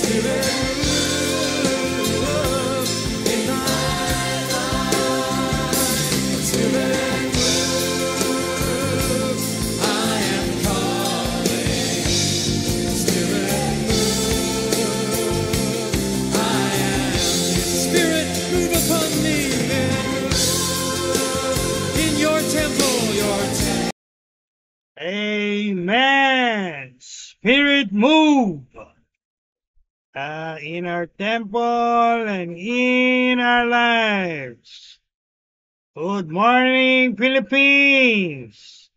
Amen. Spirit move in our temple and in our lives. Good morning, Philippines.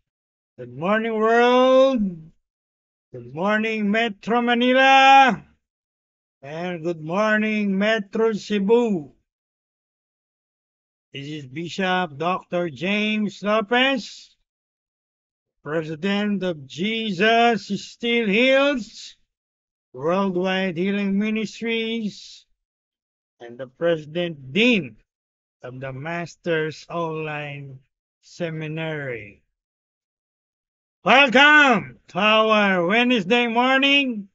Good morning, world. Good morning, Metro Manila. And good morning, Metro Cebu. This is Bishop Dr. James Lopez, President of Jesus Still Heals Worldwide Healing Ministries, and the President Dean of the Masters Online Seminary. Welcome to our Wednesday morning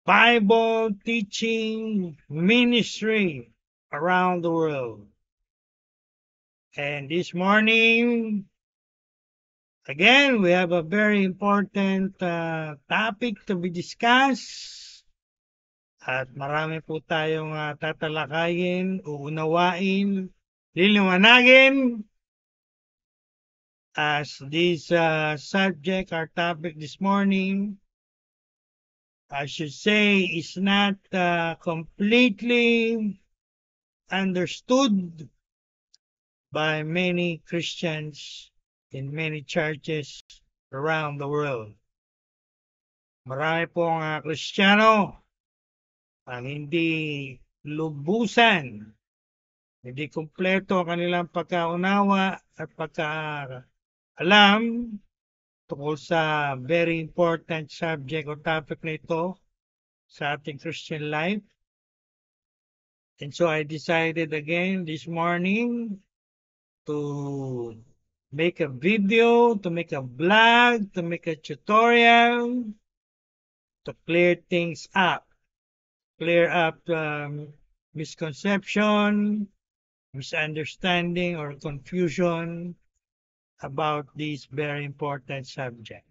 Bible teaching ministry around the world. And this morning, again, we have a very important topic to be discussed. At marami po tayong tatalakayin, uunawain, liliwanagin as this subject, our topic this morning, I should say, is not completely understood by many Christians in many churches around the world. Marami pong Kristiyano ang hindi lubusan, hindi kumpleto ang kanilang pagkaunawa at pagkaalam tungkol sa very important subject o topic na ito sa ating Christian life. And so I decided again this morning to make a video, to make a vlog, to make a tutorial, to clear things up. Clear up misconception, misunderstanding, or confusion about this very important subject.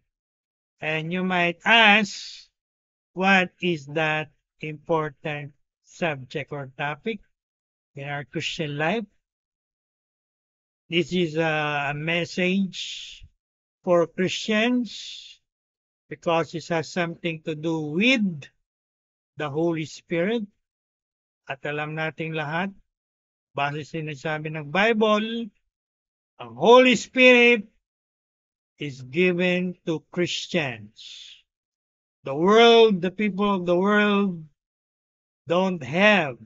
And you might ask, what is that important subject or topic in our Christian life? This is a message for Christians because it has something to do with the Holy Spirit. At alam nating lahat, base sinasabi ng Bible, ang Holy Spirit is given to Christians. The world, the people of the world don't have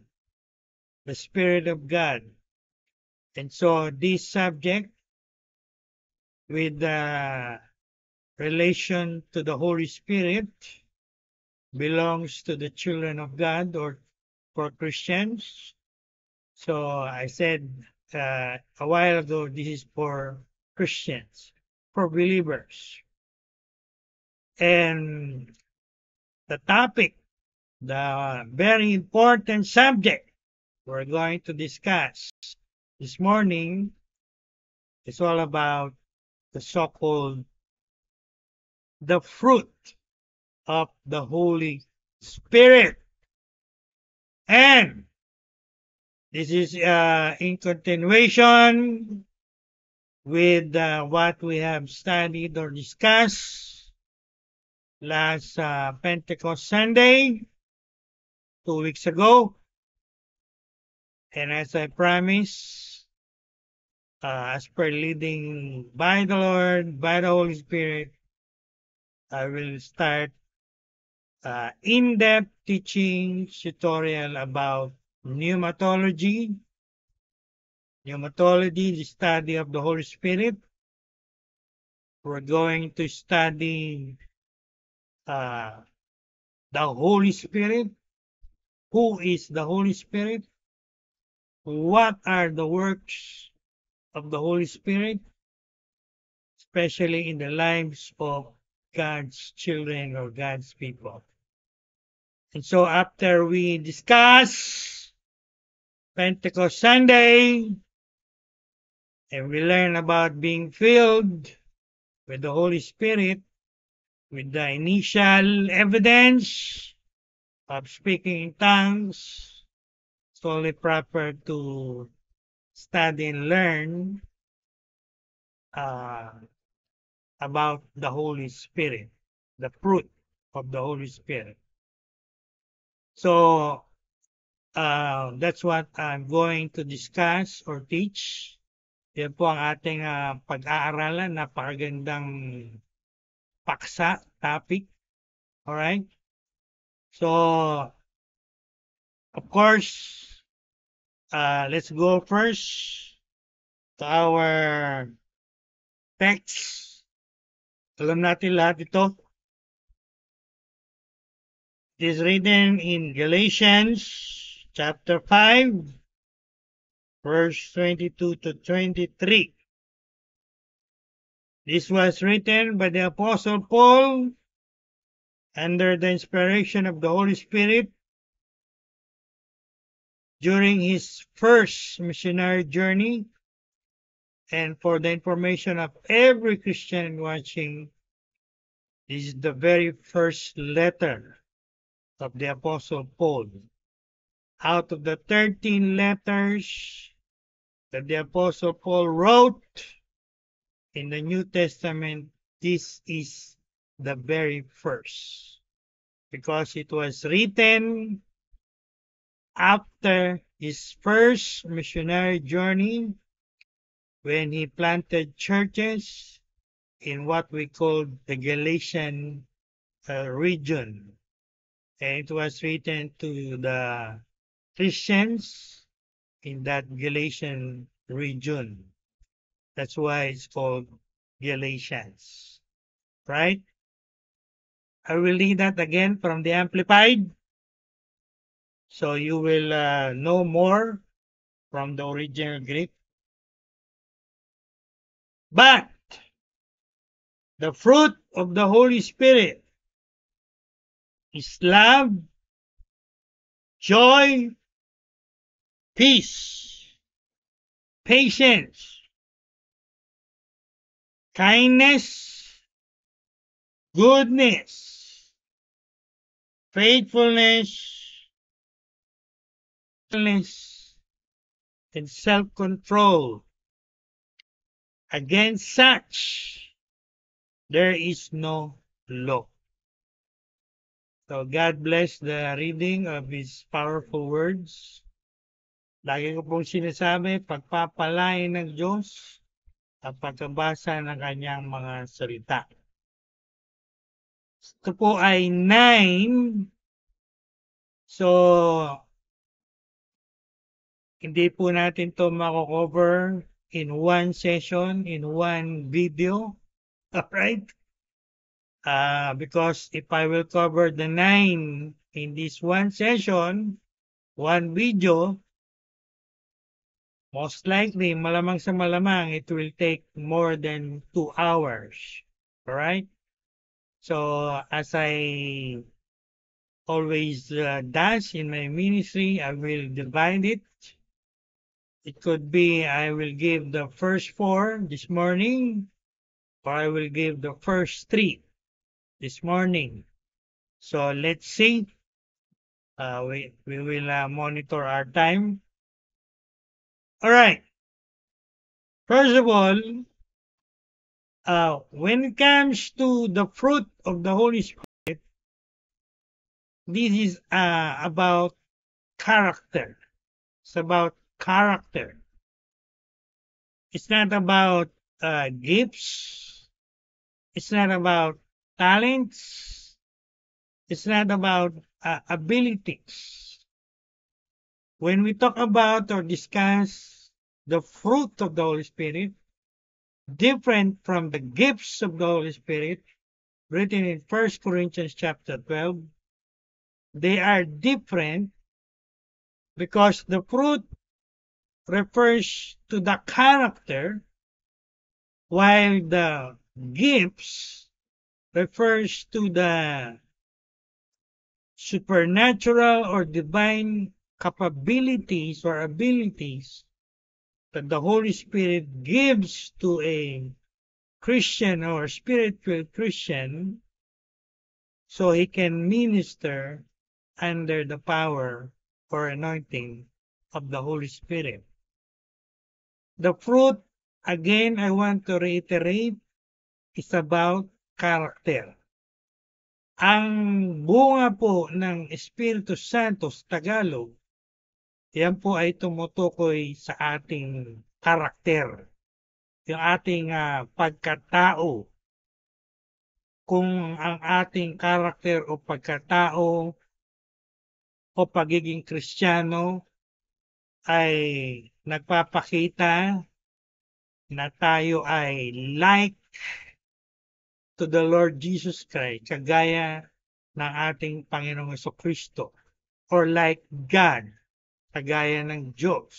the Spirit of God. And so this subject with relation to the Holy Spirit belongs to the children of God or for Christians. So I said a while ago, this is for Christians, for believers. And the topic, the very important subject we're going to discuss this morning is all about the so-called the fruit of the Holy Spirit. And this is in continuation with what we have studied or discussed last Pentecost Sunday, 2 weeks ago. And as I promised, as per leading by the Lord, by the Holy Spirit, I will start in-depth teaching tutorial about pneumatology. Pneumatology, the study of the Holy Spirit. We're going to study the Holy Spirit. Who is the Holy Spirit? What are the works of the Holy Spirit, especially in the lives of God's children or God's people? And so after we discuss Pentecost Sunday, and we learn about being filled with the Holy Spirit, with the initial evidence of speaking in tongues, it's only proper to study and learn uh, about the Holy Spirit, the fruit of the Holy Spirit. So that's what I'm going to discuss or teach. Yan po ang ating pag-aaralan. Napakagandang paksa, topic. Alright? So, of course, let's go first to our text. Alam natin lahat ito. It is written in Galatians chapter 5, verse 22 to 23. This was written by the Apostle Paul under the inspiration of the Holy Spirit during his first missionary journey, and for the information of every Christian watching, this is the very first letter of the Apostle Paul. Out of the 13 letters that the Apostle Paul wrote in the New Testament, this is the very first, because it was written after his first missionary journey, when he planted churches in what we call the Galatian region. And it was written to the Christians in that Galatian region. That's why it's called Galatians. Right? I will read that again from the Amplified, so you will know more from the original Greek. But the fruit of the Holy Spirit is love, joy, peace, patience, kindness, goodness, faithfulness, and self-control. Against such, there is no law. So God bless the reading of His powerful words. Lagi ko pong sinasabi, pagpapalain ng Diyos at pagkabasa ng kanyang mga salita. Ito po ay 9. So, hindi po natin to mako-cover in one session, in one video. Alright? Because if I will cover the 9 in this one session, one video, most likely, malamang sa malamang, it will take more than 2 hours. Alright? So, as I always does in my ministry, I will divide it. It could be I will give the first 4 this morning, or I will give the first 3 this morning. So let's see. We will monitor our time. All right. First of all, when it comes to the fruit of the Holy Spirit, this is about character. It's about character. It's not about gifts. It's not about talents. It's not about abilities. When we talk about or discuss the fruit of the Holy Spirit, different from the gifts of the Holy Spirit, written in 1 Corinthians chapter 12, they are different because the fruit refers to the character, while the gifts refers to the supernatural or divine capabilities or abilities that the Holy Spirit gives to a Christian or spiritual Christian so he can minister under the power or anointing of the Holy Spirit. The fruit, again, I want to reiterate, is about character. Ang bunga po ng Espiritu Santo sa Tagalog, yan po ay tumutukoy sa ating karakter, yung ating pagkatao. Kung ang ating karakter o pagkatao o pagiging Kristiyano ay nagpapakita na tayo ay like to the Lord Jesus Christ, kagaya ng ating Panginoong Jesucristo, or like God, kagaya ng Diyos.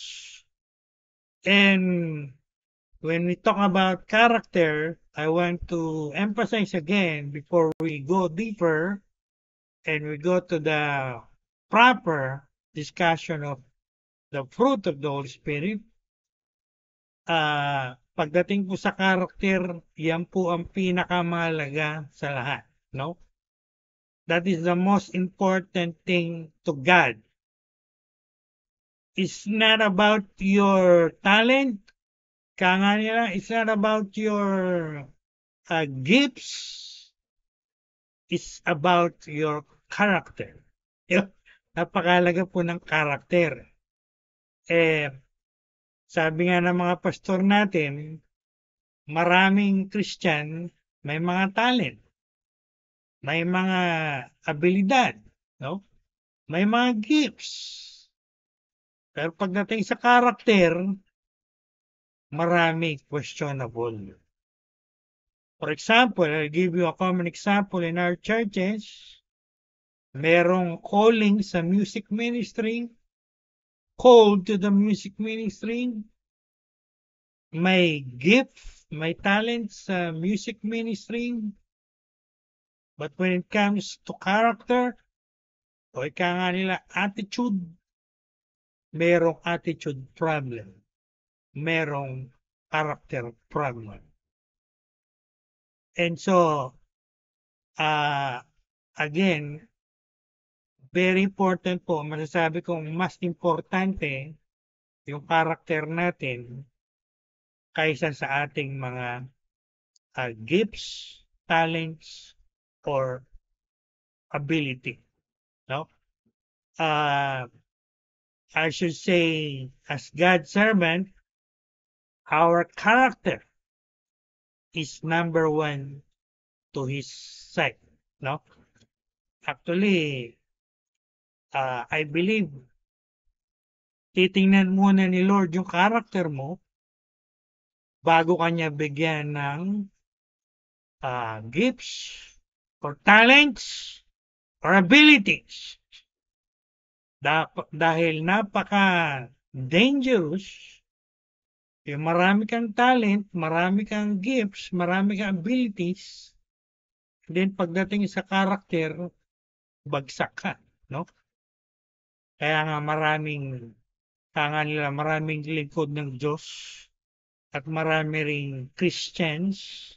And when we talk about character, I want to emphasize again before we go deeper and we go to the proper discussion of the fruit of the Holy Spirit. Pagdating po sa character, yan po ang pinakamahalaga sa lahat, no? That is the most important thing to God. It's not about your talent, kaya nila, it's not about your gifts, it's about your character. Napakahalaga po ng character. Sabi nga ng mga pastor natin, maraming Christian may mga talent, may mga abilidad, no? May mga gifts. Pero pagdating sa character, marami questionable. For example, I'll give you a common example in our churches. Merong calling sa music ministry, called to the music ministry, may gift, may talent sa music ministry, but when it comes to character, o ika nga nila attitude, merong attitude problem, merong character problem. And so, again, very important po, masasabi kong mas importante yung character natin kaysa sa ating mga gifts, talents, or ability. No? I should say, as God's servant, our character is number one to His sight. No? Actually, I believe, titingnan muna ni Lord yung character mo bago kanya bigyan ng gifts or talents or abilities. Dahil napaka-dangerous, yung marami kang talent, marami kang gifts, marami kang abilities, then pagdating sa character, bagsak ka, no? Kaya nga maraming lingkod ng Diyos at marami ring Christians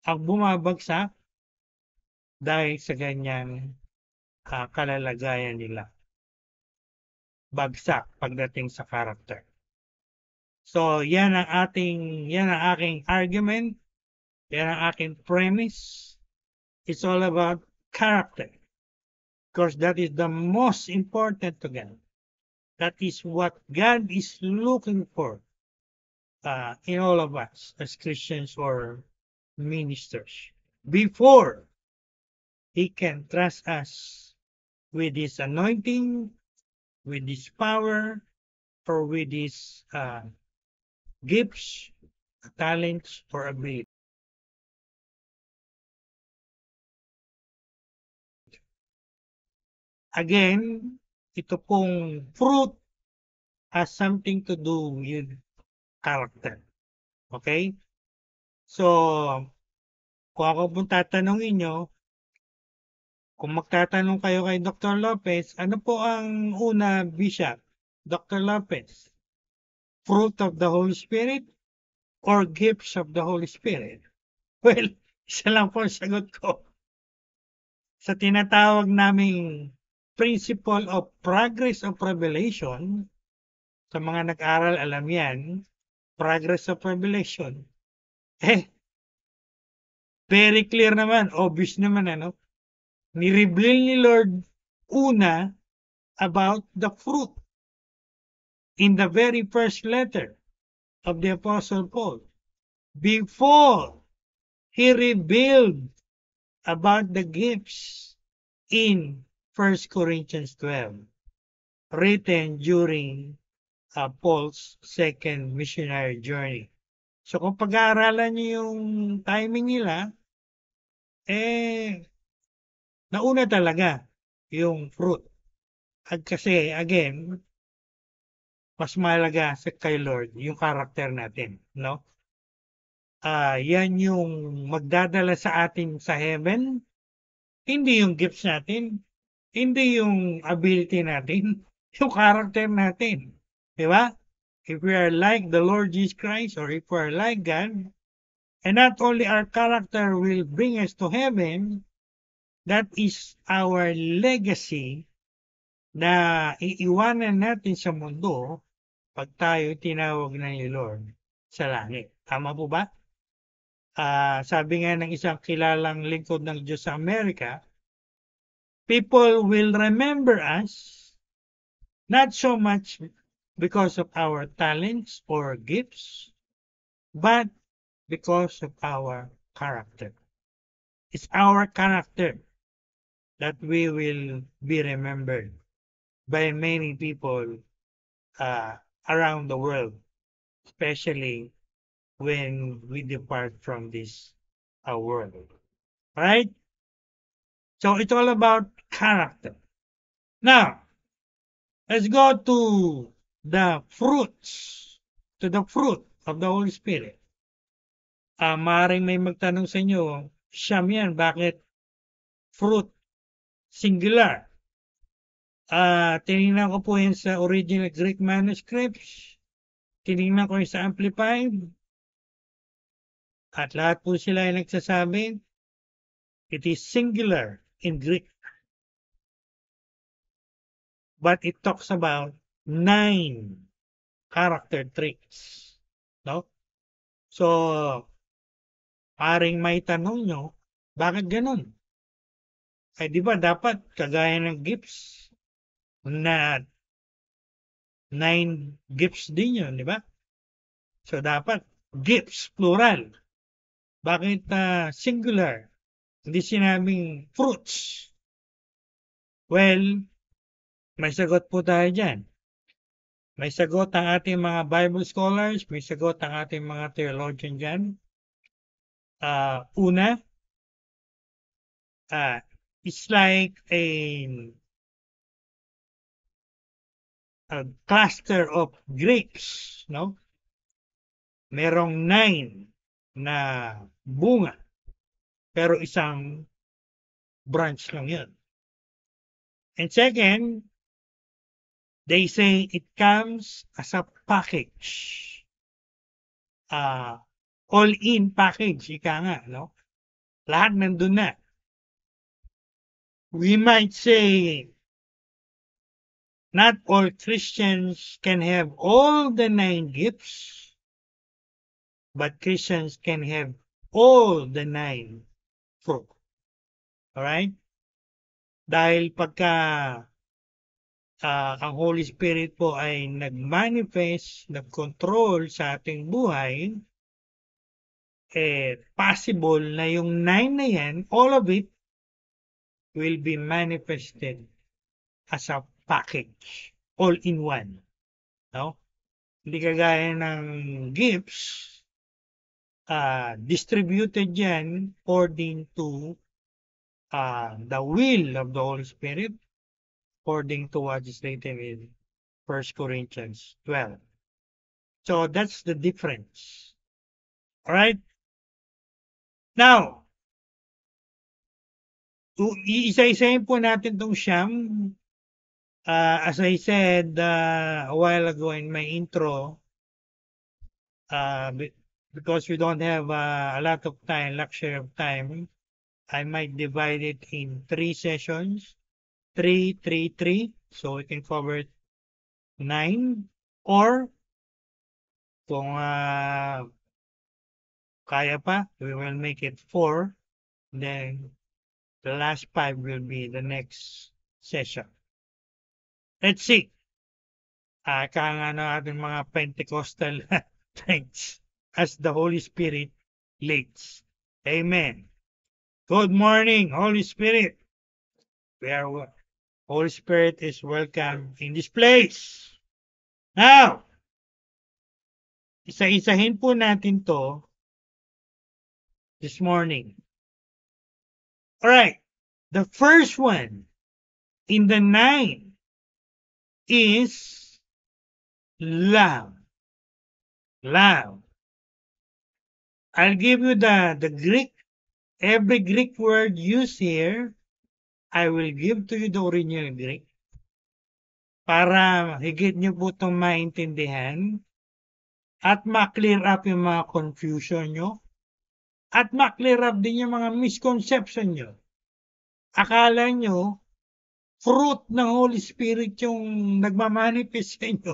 ang bumabagsak dahil sa ganyang kalalagayan nila. Bagsak pagdating sa character. So, yan ang aking argument, yan ang aking premise. It's all about character. Because that is the most important to God. That is what God is looking for in all of us as Christians or ministers. Before He can trust us with His anointing, with His power, or with His gifts, talents, or ability. Again, ito pong fruit has something to do with character. Okay? So, kung ako pong tatanungin nyo, Kung magtatanong kayo kay Dr. Lopez, ano po ang una, Bishop? Dr. Lopez, fruit of the Holy Spirit or gifts of the Holy Spirit? Well, isa lang po ang sagot ko. Sa tinatawag naming principle of progress of revelation, sa mga nag-aral alam yan, progress of revelation, very clear naman, obvious naman, ano? Ni-reveal ni Lord una about the fruit in the very first letter of the Apostle Paul before he revealed about the gifts in 1 Corinthians 12, written during Paul's second missionary journey. So kung pag-aaralan niyo yung timing nila, nauna talaga yung fruit. At kasi, again, mas mahalaga sa kay Lord yung character natin, no? Yan yung magdadala sa atin sa heaven, hindi yung gifts natin, hindi yung ability natin, yung character natin. Di ba? If we are like the Lord Jesus Christ or if we are like God, and not only our character will bring us to heaven, that is our legacy na iiwanan natin sa mundo pag tayo tinawag na ni Lord sa langit. Tama po ba? Sabi nga ng isang kilalang lingkod ng Diyos sa Amerika, people will remember us not so much because of our talents or gifts, but because of our character. It's our character that we will be remembered by many people around the world, especially when we depart from this world. Right? So it's all about character. Now, let's go to the fruits, to the fruit of the Holy Spirit. Maaaring may magtanong sa inyo, siyam yan, bakit fruit singular? Tinignan ko po yan sa original Greek manuscripts, tinignan ko yung sa Amplified, at lahat po sila ay nagsasabi, it is singular in Greek. But it talks about 9 character traits. No? So, paring may tanong nyo, bakit ganun? Ay di ba dapat kagaya ng gifts na 9 gifts din yun, di ba? So, dapat gifts, plural. Bakit singular? Hindi sinabing fruits. Well, may sagot po tayo dyan. May sagot ang ating mga Bible scholars, may sagot ang ating mga theologian dyan. Una, it's like a cluster of grapes, no? Merong 9 na bunga, pero isang branch lang yun. And second, they say it comes as a package. All-in package, ika nga, no? Lahat nandun na. We might say, not all Christians can have all the 9 gifts, but Christians can have all the 9 fruit. Alright? Dahil pagka ang Holy Spirit po ay nag-manifest, nag-control sa ating buhay, possible na yung 9 na yan, all of it will be manifested as a package, all in one. No? Hindi kagaya ng gifts, distributed yan according to the will of the Holy Spirit, according to what is written in 1 Corinthians 12. So that's the difference. All right? Now, Iisa-isahin po natin tong siyam. As I said a while ago in my intro, because we don't have a lot of time, luxury of time, I might divide it in 3 sessions, 3, 3, 3, so we can cover 9, or kung kaya pa, we will make it 4, then the last 5 will be the next session. Let's see. Kaya ng ating mga Pentecostal saints as the Holy Spirit leads. Amen. Good morning, Holy Spirit. Holy Spirit is welcome in this place. Now, isa-isahin po natin to this morning. All right. The first one in the 9 is love. Love. I'll give you the Greek. Every Greek word used here, I will give to you the original Greek para higit niyo po itong maintindihan at ma-clear up yung mga confusion nyo at ma-clear up din yung mga misconception nyo. Akala nyo, fruit ng Holy Spirit yung nagmamanifest sa inyo.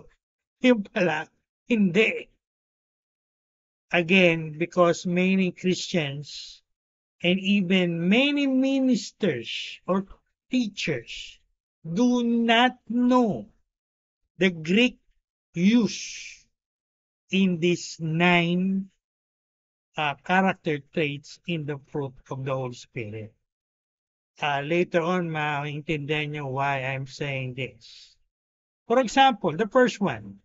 Yung pala, hindi. Again, because many Christians and even many ministers or teachers do not know the Greek use in these 9 character traits in the fruit of the Holy Spirit. Later on, maintindihan nyo why I'm saying this. For example, the first one,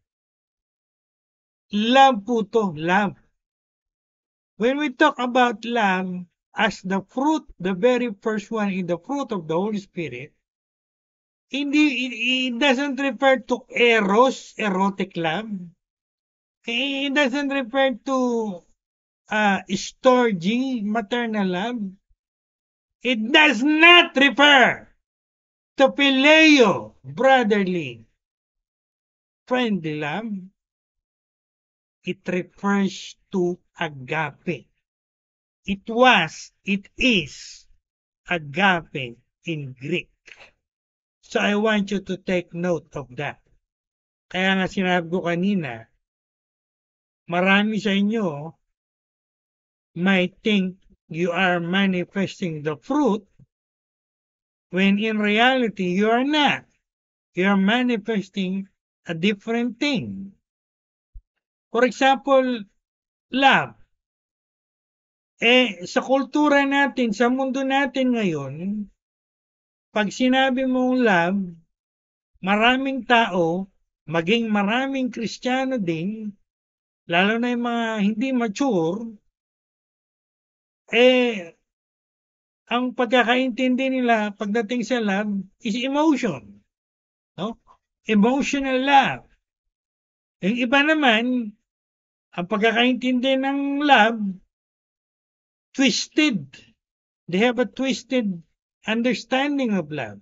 love po to, love. When we talk about love as the fruit, the very first one in the fruit of the Holy Spirit, it doesn't refer to eros, erotic love. It doesn't refer to storge, maternal love. It does not refer to phileo, brotherly, friendly love. It refers to agape. It is agape in Greek. So I want you to take note of that. Kaya nga sinabi ko kanina, marami sa inyo might think you are manifesting the fruit when in reality you are not. You are manifesting a different thing. For example, love. Sa kultura natin, sa mundo natin ngayon, pag sinabi mong love, maraming tao, maging maraming Kristiyano din, lalo na yung mga hindi mature, ang pagkakaintindi nila pagdating sa love is emotion. No? Emotional love. Yung iba naman, ang pagkakaintindi ng love, twisted. They have a twisted understanding of love.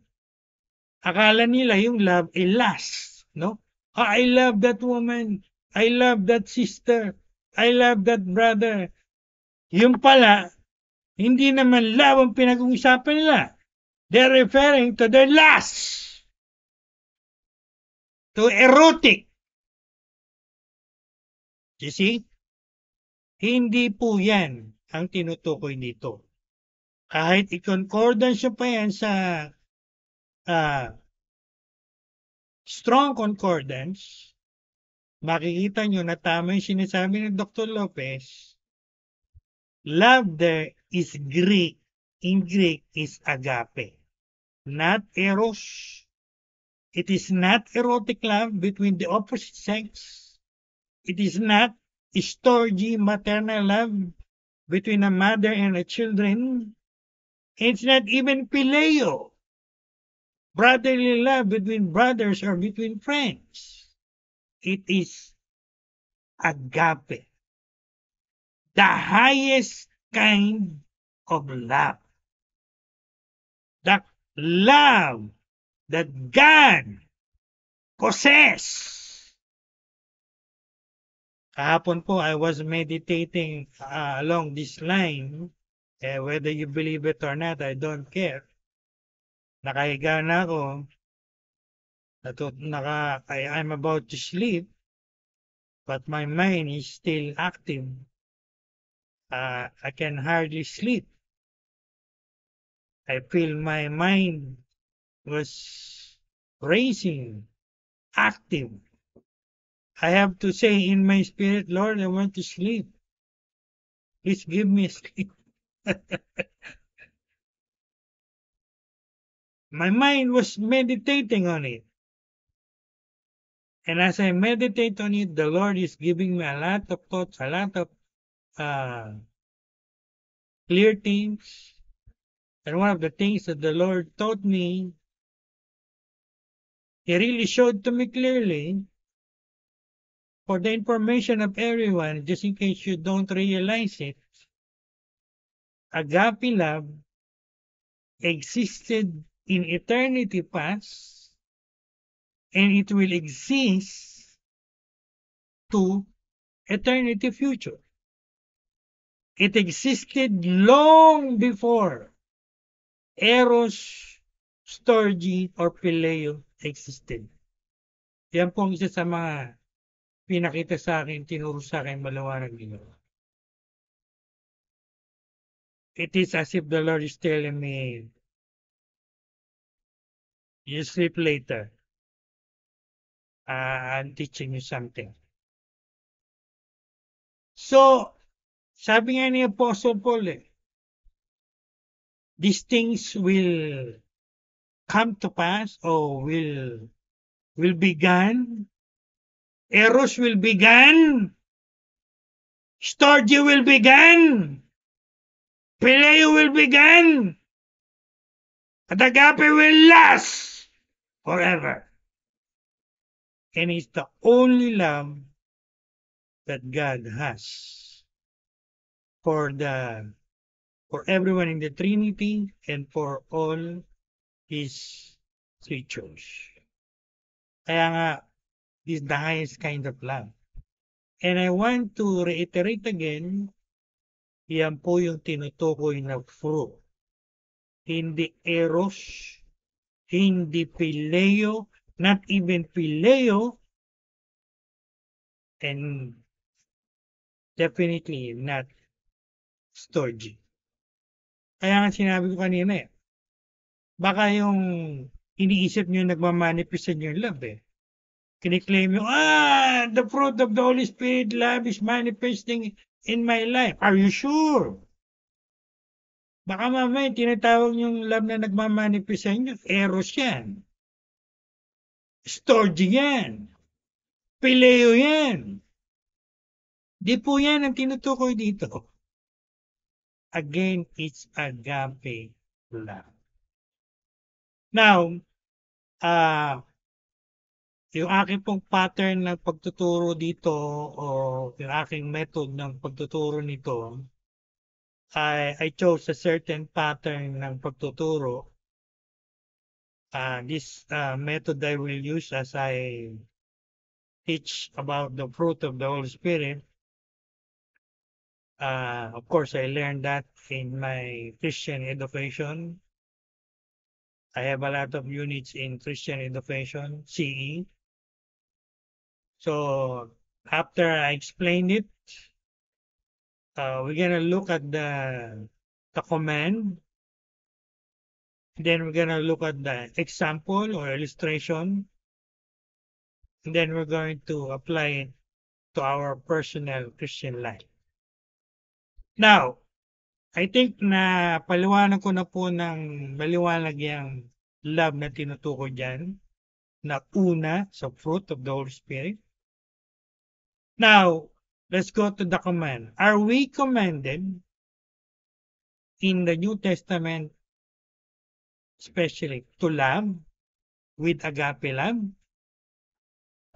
Akala nila yung love ay lust. No? I love that woman. I love that sister. I love that brother. Yung pala, hindi naman love ang pinag-uusapan nila. They're referring to their lust. To erotic. You see? Hindi po yan ang tinutukoy nito. Kahit i-concordance pa yan sa strong concordance, makikita nyo na tama yung sinasabi ni Dr. Lopez. Love there is Greek. In Greek is agape. Not eros. It is not erotic love between the opposite sex. It is not storge, maternal love between a mother and a children. It's not even phileo, brotherly love between brothers or between friends. It is agape, the highest kind of love. the love that God possess. Kahapon po, I was meditating along this line. Whether you believe it or not, I don't care. Nakahiga na ako. I'm about to sleep, but my mind is still active. I can hardly sleep. I feel my mind was racing, active. I have to say in my spirit, Lord, I want to sleep. Please give me sleep. My mind was meditating on it. And as I meditate on it, the Lord is giving me a lot of thoughts, a lot of clear things. And one of the things that the Lord taught me, He really showed to me clearly for the information of everyone, just in case you don't realize it. Agape love existed in eternity past, and it will exist to eternity future. It existed long before Eros, Storge, or Phileo existed. Yan po ang isa sa mga pinakita sa akin, tinuro sa akin maliwanag nila. It is as if the Lord is telling me, you sleep later. I'm teaching you something. So, sabi nga ni Apostle Paul, these things will come to pass or will begin. Eros will begin. Storge will begin. Phileo will begin. At agape will last forever. And it's the only love that God has for everyone in the Trinity and for all His creatures. Kaya nga, this is the highest kind of love. And I want to reiterate again, yan po yung tinutukoy na fruit. Hindi eros, hindi phileo, not even phileo, and definitely not storge. Kaya nga sinabi ko kanina baka yung iniisip nyo nagmamanifest sa inyo yung love Kiniklaim nyo, the fruit of the Holy Spirit love is manifesting in my life. Are you sure? Baka mamaya tinatawag yung love na nagmamanifest sa inyo, eros yan. Storge yan. Phileo yan. Di po yan ang tinutukoy dito. Again, it's agape love. Now, yung aking pong pattern ng pagtuturo dito o yung aking method ng pagtuturo nito, I chose a certain pattern ng pagtuturo. This method I will use as I teach about the fruit of the Holy Spirit. Of course, I learned that in my Christian education. I have a lot of units in Christian education, CE. So after I explain it, we're gonna look at the command. Then we're gonna look at the example or illustration. And then we're going to apply it to our personal Christian life. Now, I think na paliwanag ko na po ng maliwanag yung love na tinutukoy dyan na una sa fruit of the Holy Spirit. Now, let's go to the command. Are we commanded in the New Testament, especially, to love with agape love?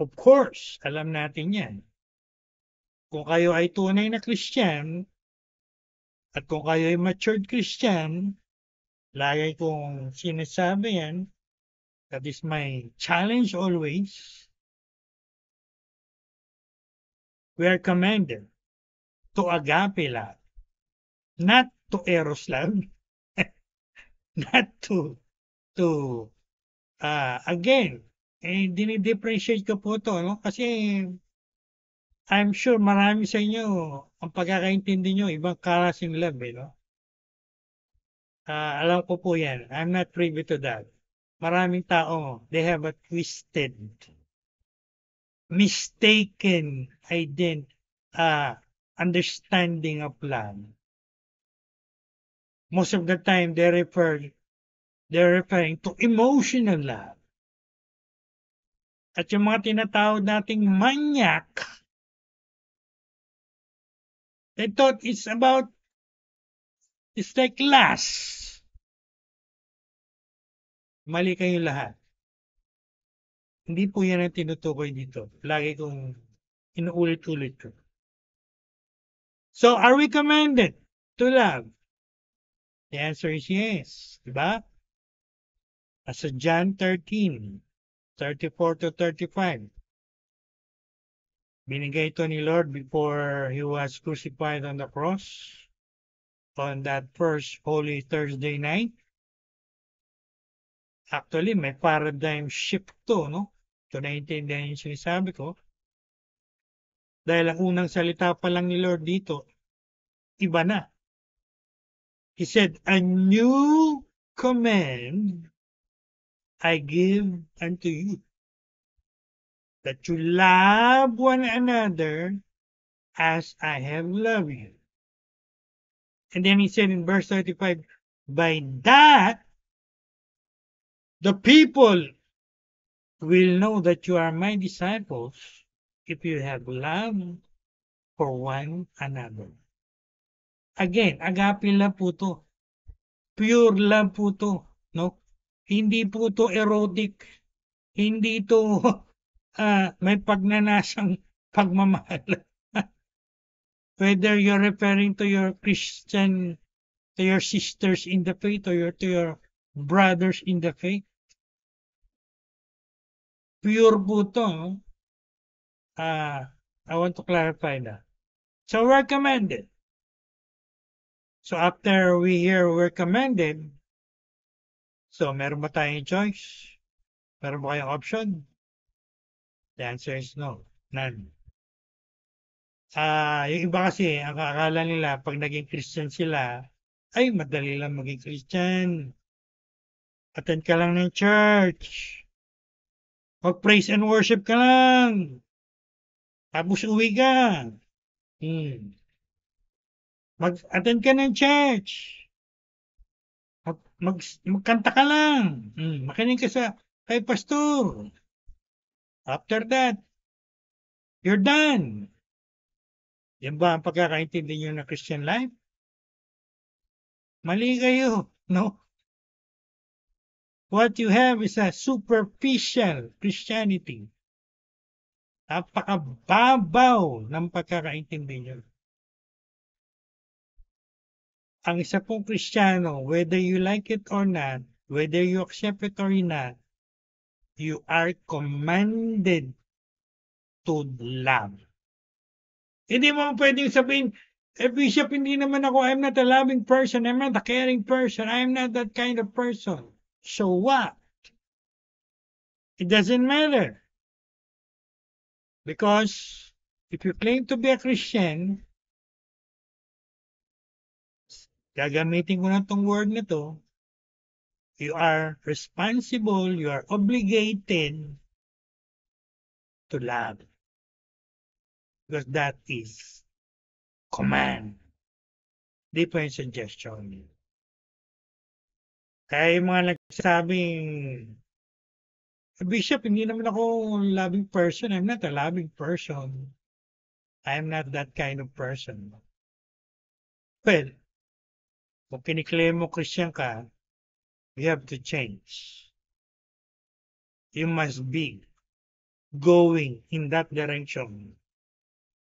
Of course, alam natin yan. Kung kayo ay tunay na Christian, at kung kayo ay matured Christian, Lagi kong sinasabi yan. That is my challenge always. We are commanded to agape love, not to eros love, not to again, dinidifferentiate ko po to, no? Kasi I'm sure marami sa inyo, ang pagkakaintindi nyo, ibang klaseng love, no? Alam ko po yan. I'm not privy to that. Maraming tao, they have a twisted, mistaken understanding of love. Most of the time, they're referring to emotional love. At yung mga tinatawag nating manyak, they thought it's like lust. Mali kayo lahat. Hindi po yan ang tinutukoy dito. Lagi kong inuulit-ulit ko. So, are we commanded to love? The answer is yes. Diba? As John 13:34-35. Binigay ito ni Lord before He was crucified on the cross on that first Holy Thursday night. Actually, may paradigm shift to, no? Ito naiintindihan yung sinasabi ko. Dahil ang unang salita pa lang ni Lord dito, iba na. He said, a new command I give unto you, that you love one another as I have loved you. And then he said in verse 35, by that, the people will know that you are my disciples if you have love for one another. Again, agape love po to. Pure love po to. No? Hindi po to erotic. Hindi to may pagnanasang pagmamahal. Whether you're referring to your Christian, to your sisters in the faith, or to your brothers in the faith. Pure po to. No? I want to clarify that. So we're commanded. So after we hear we're commanded, so meron ba tayong choice? Meron ba kayong option? The answer is no. None. Yung iba kasi, ang akala nila pag naging Christian sila, ay madali lang maging Christian. Attend ka lang ng church. Mag-praise and worship ka lang. Tapos uwi ka. Mag-attend ka ng church. Magkanta ka lang. Makinig ka kay pastor. After that, you're done. Yan ba ang pagkakaintindi nyo ng Christian life? Mali kayo, no? What you have is a superficial Christianity. Napakababaw ng pagkakaintindi nyo. Ang isa pong Kristiyano, whether you like it or not, whether you accept it or not, you are commanded to love. Hindi mo pwedeng sabihin, Bishop, hindi naman ako, I'm not a loving person, I'm not a caring person, I'm not that kind of person. So what? It doesn't matter. Because if you claim to be a Christian, gagamitin ko na itong word na to, you are responsible, you are obligated to love. Because that is command. Di po yung suggestion. Kaya yung mga nagsasabing, Bishop, hindi naman ako loving person. I'm not a loving person. I'm not that kind of person. Well, kung kiniklaim mo Christian ka, you have to change. You must be going in that direction.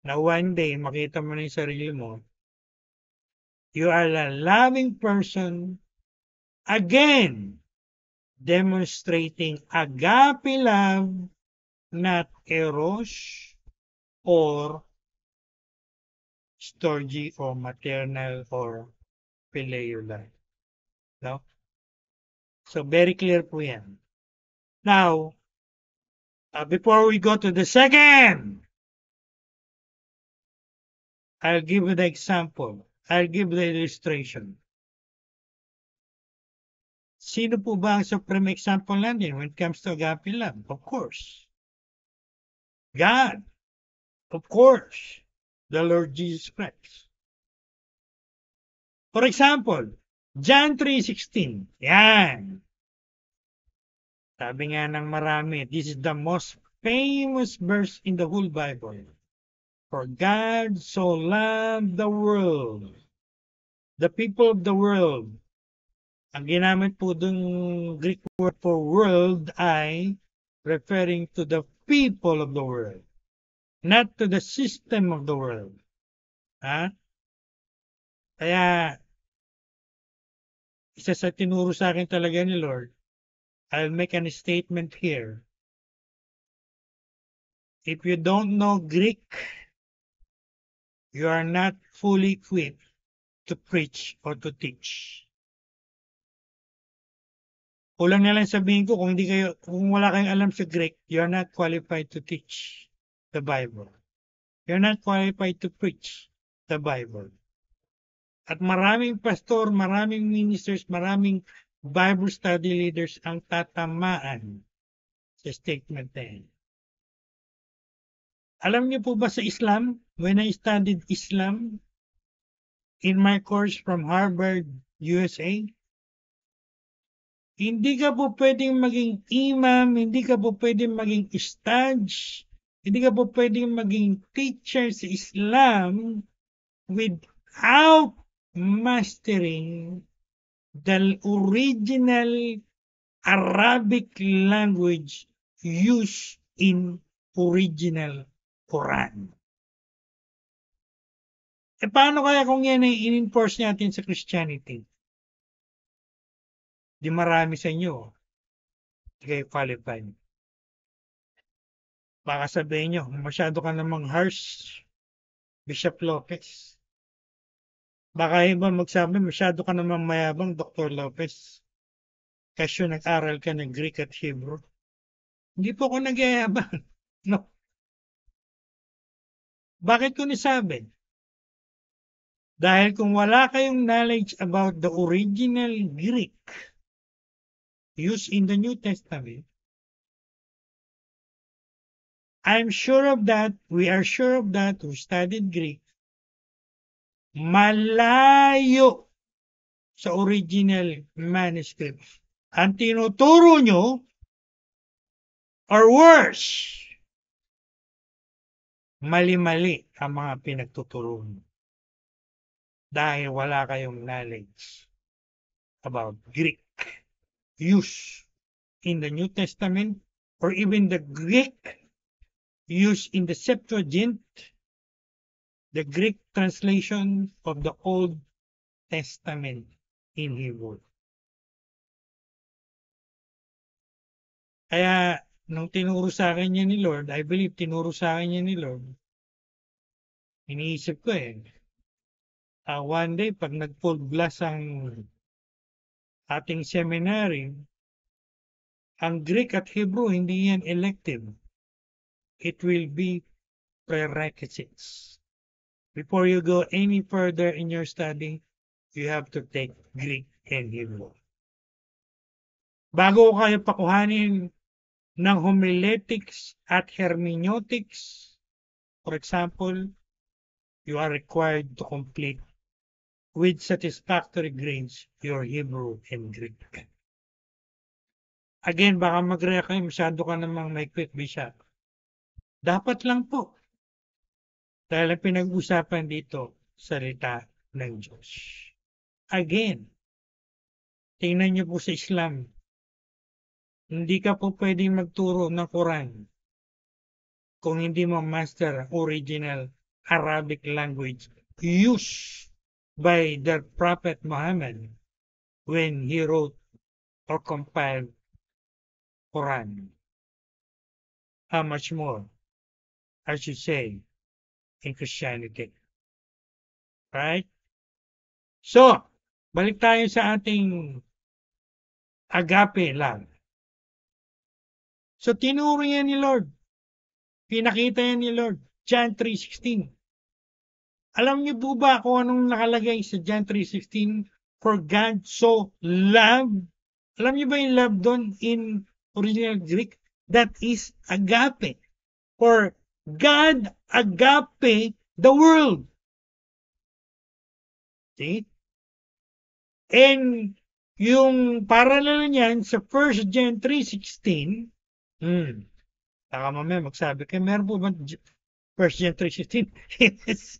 Na one day, makita mo na yung sarili mo, you are a loving person Again, demonstrating agape love, not eros or storge or maternal or phileo love. No? So, very clear po yan. Now, before we go to the second, I'll give you the example. I'll give the illustration. Sino po ba ang supreme example natin when it comes to agape love? Of course. God. Of course. The Lord Jesus Christ. For example, John 3:16. Yan. Sabi nga ng marami, this is the most famous verse in the whole Bible. For God so loved the world, the people of the world. Ang ginamit po dun Greek word for world ay referring to the people of the world, not to the system of the world. Ha? Kaya, isa sa tinuro sa akin talaga ni Lord, I'll make a statement here. If you don't know Greek, you are not fully equipped to preach or to teach. Kulang na lang sabihin ko, kung wala kayong alam sa Greek, you are not qualified to teach the Bible. You're not qualified to preach the Bible. At maraming pastor, maraming ministers, maraming Bible study leaders ang tatamaan sa statement na yan. Alam niyo po ba sa Islam, when I studied Islam in my course from Harvard, USA, hindi ka po pwedeng maging imam, hindi ka po pwedeng maging ustadj, hindi ka po pwedeng maging teacher sa Islam without mastering the original Arabic language used in original Quran. E paano kaya kung yan ay in-enforce natin sa Christianity? Di marami sa inyo, di kayo qualified. Baka sabihin nyo, masyado ka namang harsh, Bishop Lopez. Baka iba magsabi, masyado ka namang mayabang, Dr. Lopez. Kasi nag-aral ka ng Greek at Hebrew. Hindi po ako nagyayabang. No. Bakit ko nasabi? Dahil kung wala kayong knowledge about the original Greek used in the New Testament, I'm sure of that, we are sure of that, who studied Greek, malayo sa original manuscript. Ang tinuturo nyo, or worse, mali-mali ang mga pinagtuturo nyo. Dahil wala kayong knowledge about Greek used in the New Testament or even the Greek used in the Septuagint, the Greek translation of the Old Testament in Hebrew. Kaya, nung tinuro sa akin niya ni Lord, I believe tinuro sa akin niya ni Lord, iniisip ko one day, pag nag-full blast ang ating seminary, ang Greek at Hebrew, hindi yan elective. It will be prerequisites. Before you go any further in your study, you have to take Greek and Hebrew. Bago kayo pakuhanin ng homiletics at hermeneutics, for example, you are required to complete with satisfactory grades your Hebrew and Greek. Again, baka mag-react kayo, masyado ka namang may quick bishop. Dapat lang po. Dahil ang pinag-usapan dito, salita ng Diyos. Again, tingnan niyo po sa Islam, hindi ka po pwedeng magturo ng Quran kung hindi mo master original Arabic language used by the Prophet Muhammad when he wrote or compiled Quran. How much more, I should say, in Christianity. Right? So, balik tayo sa ating agape love. So, tinuro yan ni Lord. Pinakita yan ni Lord. John 3:16. Alam niyo po ba kung anong nakalagay sa John 3:16? For God so loved. Alam niyo ba yung love doon in original Greek? That is agape. For God agape the world. See? And yung parallel niyan sa 1 John 3:16, baka mamaya magsabi kayo, meron po ba 1 John 3:16? Yes.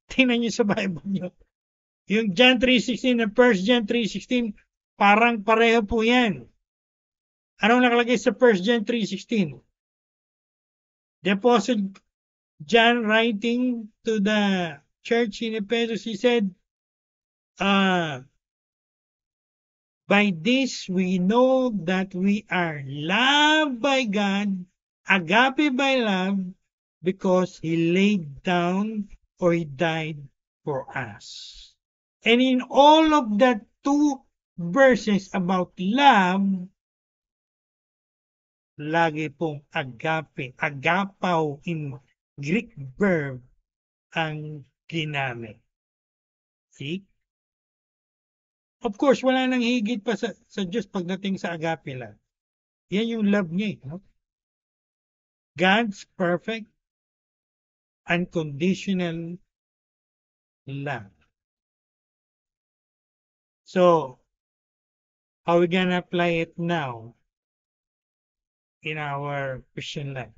Tingnan niyo sa Bible niyo. Yung John 3:16 at 1 John 3:16, parang pareho po yan. Anong nakalagay sa 1 John 3:16? The Apostle John writing to the church in Ephesus, he said, by this we know that we are loved by God, agape by love, because He laid down or He died for us. And in all of that 2 verses about love, lagi pong agape, agapaw in Greek verb ang ginamit. See? Of course, wala nang higit pa sa Diyos pagdating sa agape love. Yan yung love niya. No? God's perfect, unconditional love. So, how are we gonna apply it now in our Christian life?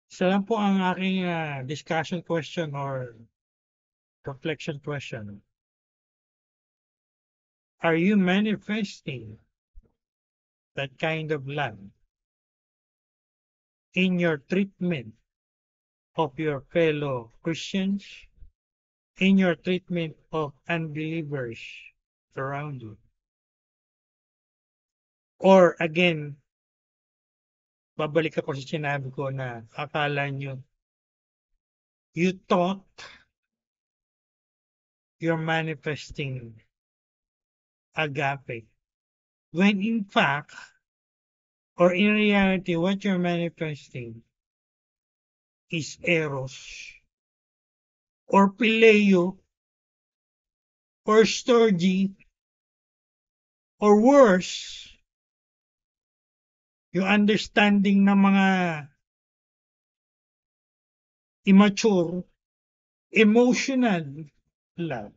Isa lang po ang aking discussion question or reflection question. Are you manifesting that kind of love in your treatment of your fellow Christians, in your treatment of unbelievers around you? Or again, babalik ako sa sinabi ko na akala nyo, you thought you're manifesting agape, when in fact, or in reality, what you're manifesting is eros, or phileo, or storge, or worse, yung understanding ng mga immature, emotional love.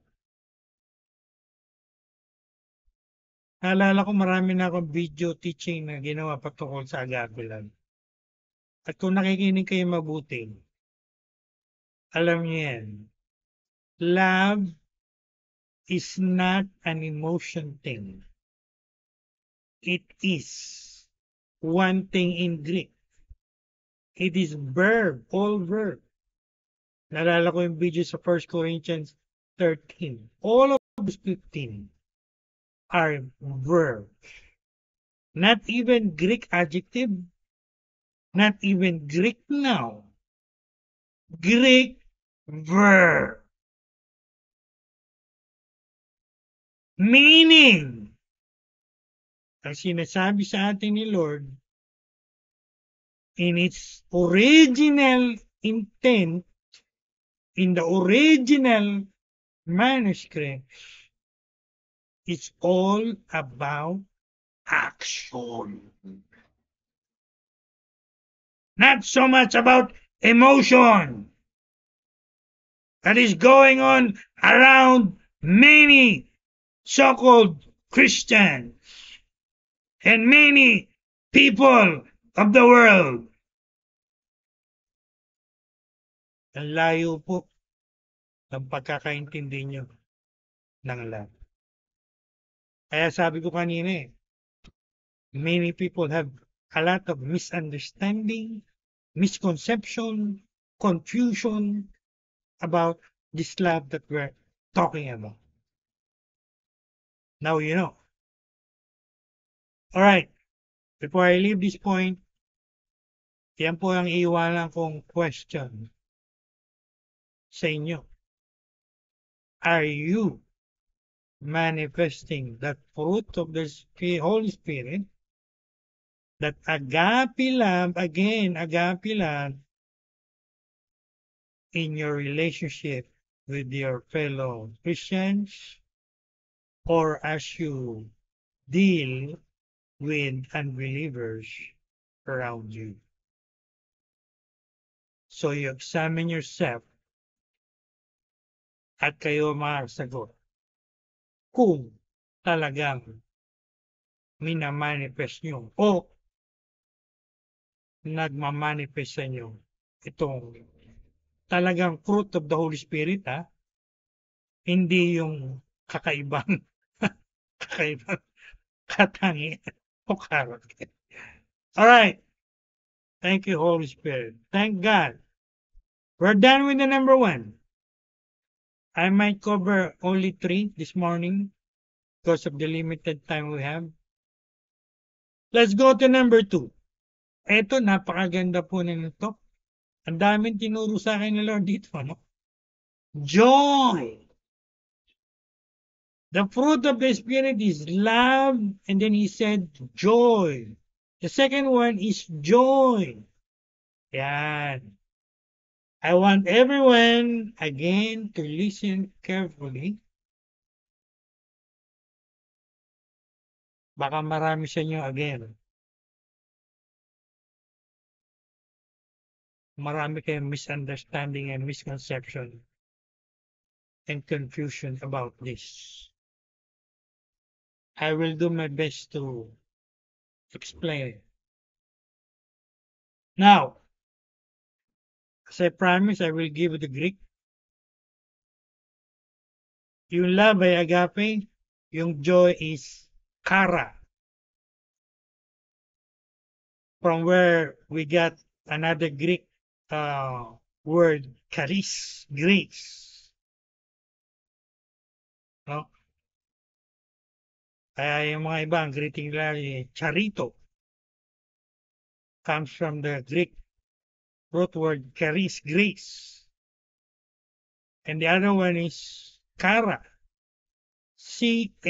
Naalala ko marami na akong video teaching na ginawa patungkol sa agape love. At kung nakikinig kayo mabuti, alam niyo yan, love is not an emotion thing. It is one thing in Greek. It is verb, all verb. Naalala ko yung video sa 1 Corinthians 13. All of those 15 are verbs. Not even Greek adjective, not even Greek noun. Greek verb. Meaning, ang sinasabi sa atin ni Lord, in its original intent, in the original manuscript, it's all about action. Not so much about emotion that is going on around many so-called Christians and many people of the world. Ang layo po ng pagkakaintindi nyo ng love. Kaya sabi ko kanina many people have a lot of misunderstanding, misconception, confusion about this love that we're talking about. Now you know. Alright, before I leave this point, yan po ang iiwanan kong question sa inyo. Are you manifesting that fruit of the Holy Spirit? That agape love, again, agape love, in your relationship with your fellow Christians, or as you deal with unbelievers around you. So you examine yourself at kayo makasagot kung talagang minamanifest nyo o nagmamanifest sa inyo itong talagang fruit of the Holy Spirit, hindi yung kakaibang katangian o character. Alright. Thank you, Holy Spirit. Thank God. We're done with the number 1. I might cover only 3 this morning because of the limited time we have. Let's go to number 2. Ito, napakaganda po nito. Ang daming tinuro sa akin ni Lord dito, no? Joy. The fruit of the Spirit is love, and then he said joy. The second one is joy. Yan. I want everyone, again, to listen carefully. Baka marami sa inyo, again. Marami kayong misunderstanding and misconception and confusion about this. I will do my best to explain it. Now, as I promise, I will give you the Greek. Yung love ay agape, yung joy is kara. From where we got another Greek word, charis, grace. No? Kaya yung mga iba, ang greeting nila charito. Comes from the Greek root word charis, grace. And the other one is kara. C-H-A-R-A.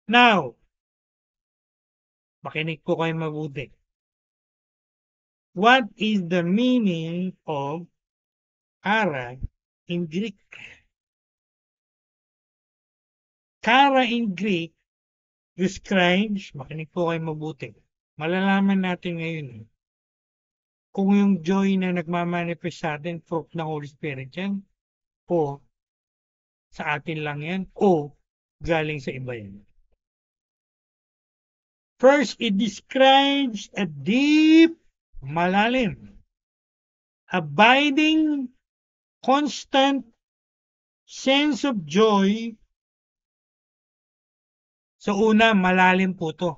Now, makinig po kayo mabuti. What is the meaning of kara in Greek? Kara in Greek describes, makinig po kayo mabuti. Malalaman natin ngayon kung yung joy na nagmamanifest sa atin, fruit ng Holy Spirit yan, o sa atin lang yan, o galing sa iba yan. First, it describes a deep, malalim, abiding, constant sense of joy. So una, malalim po to.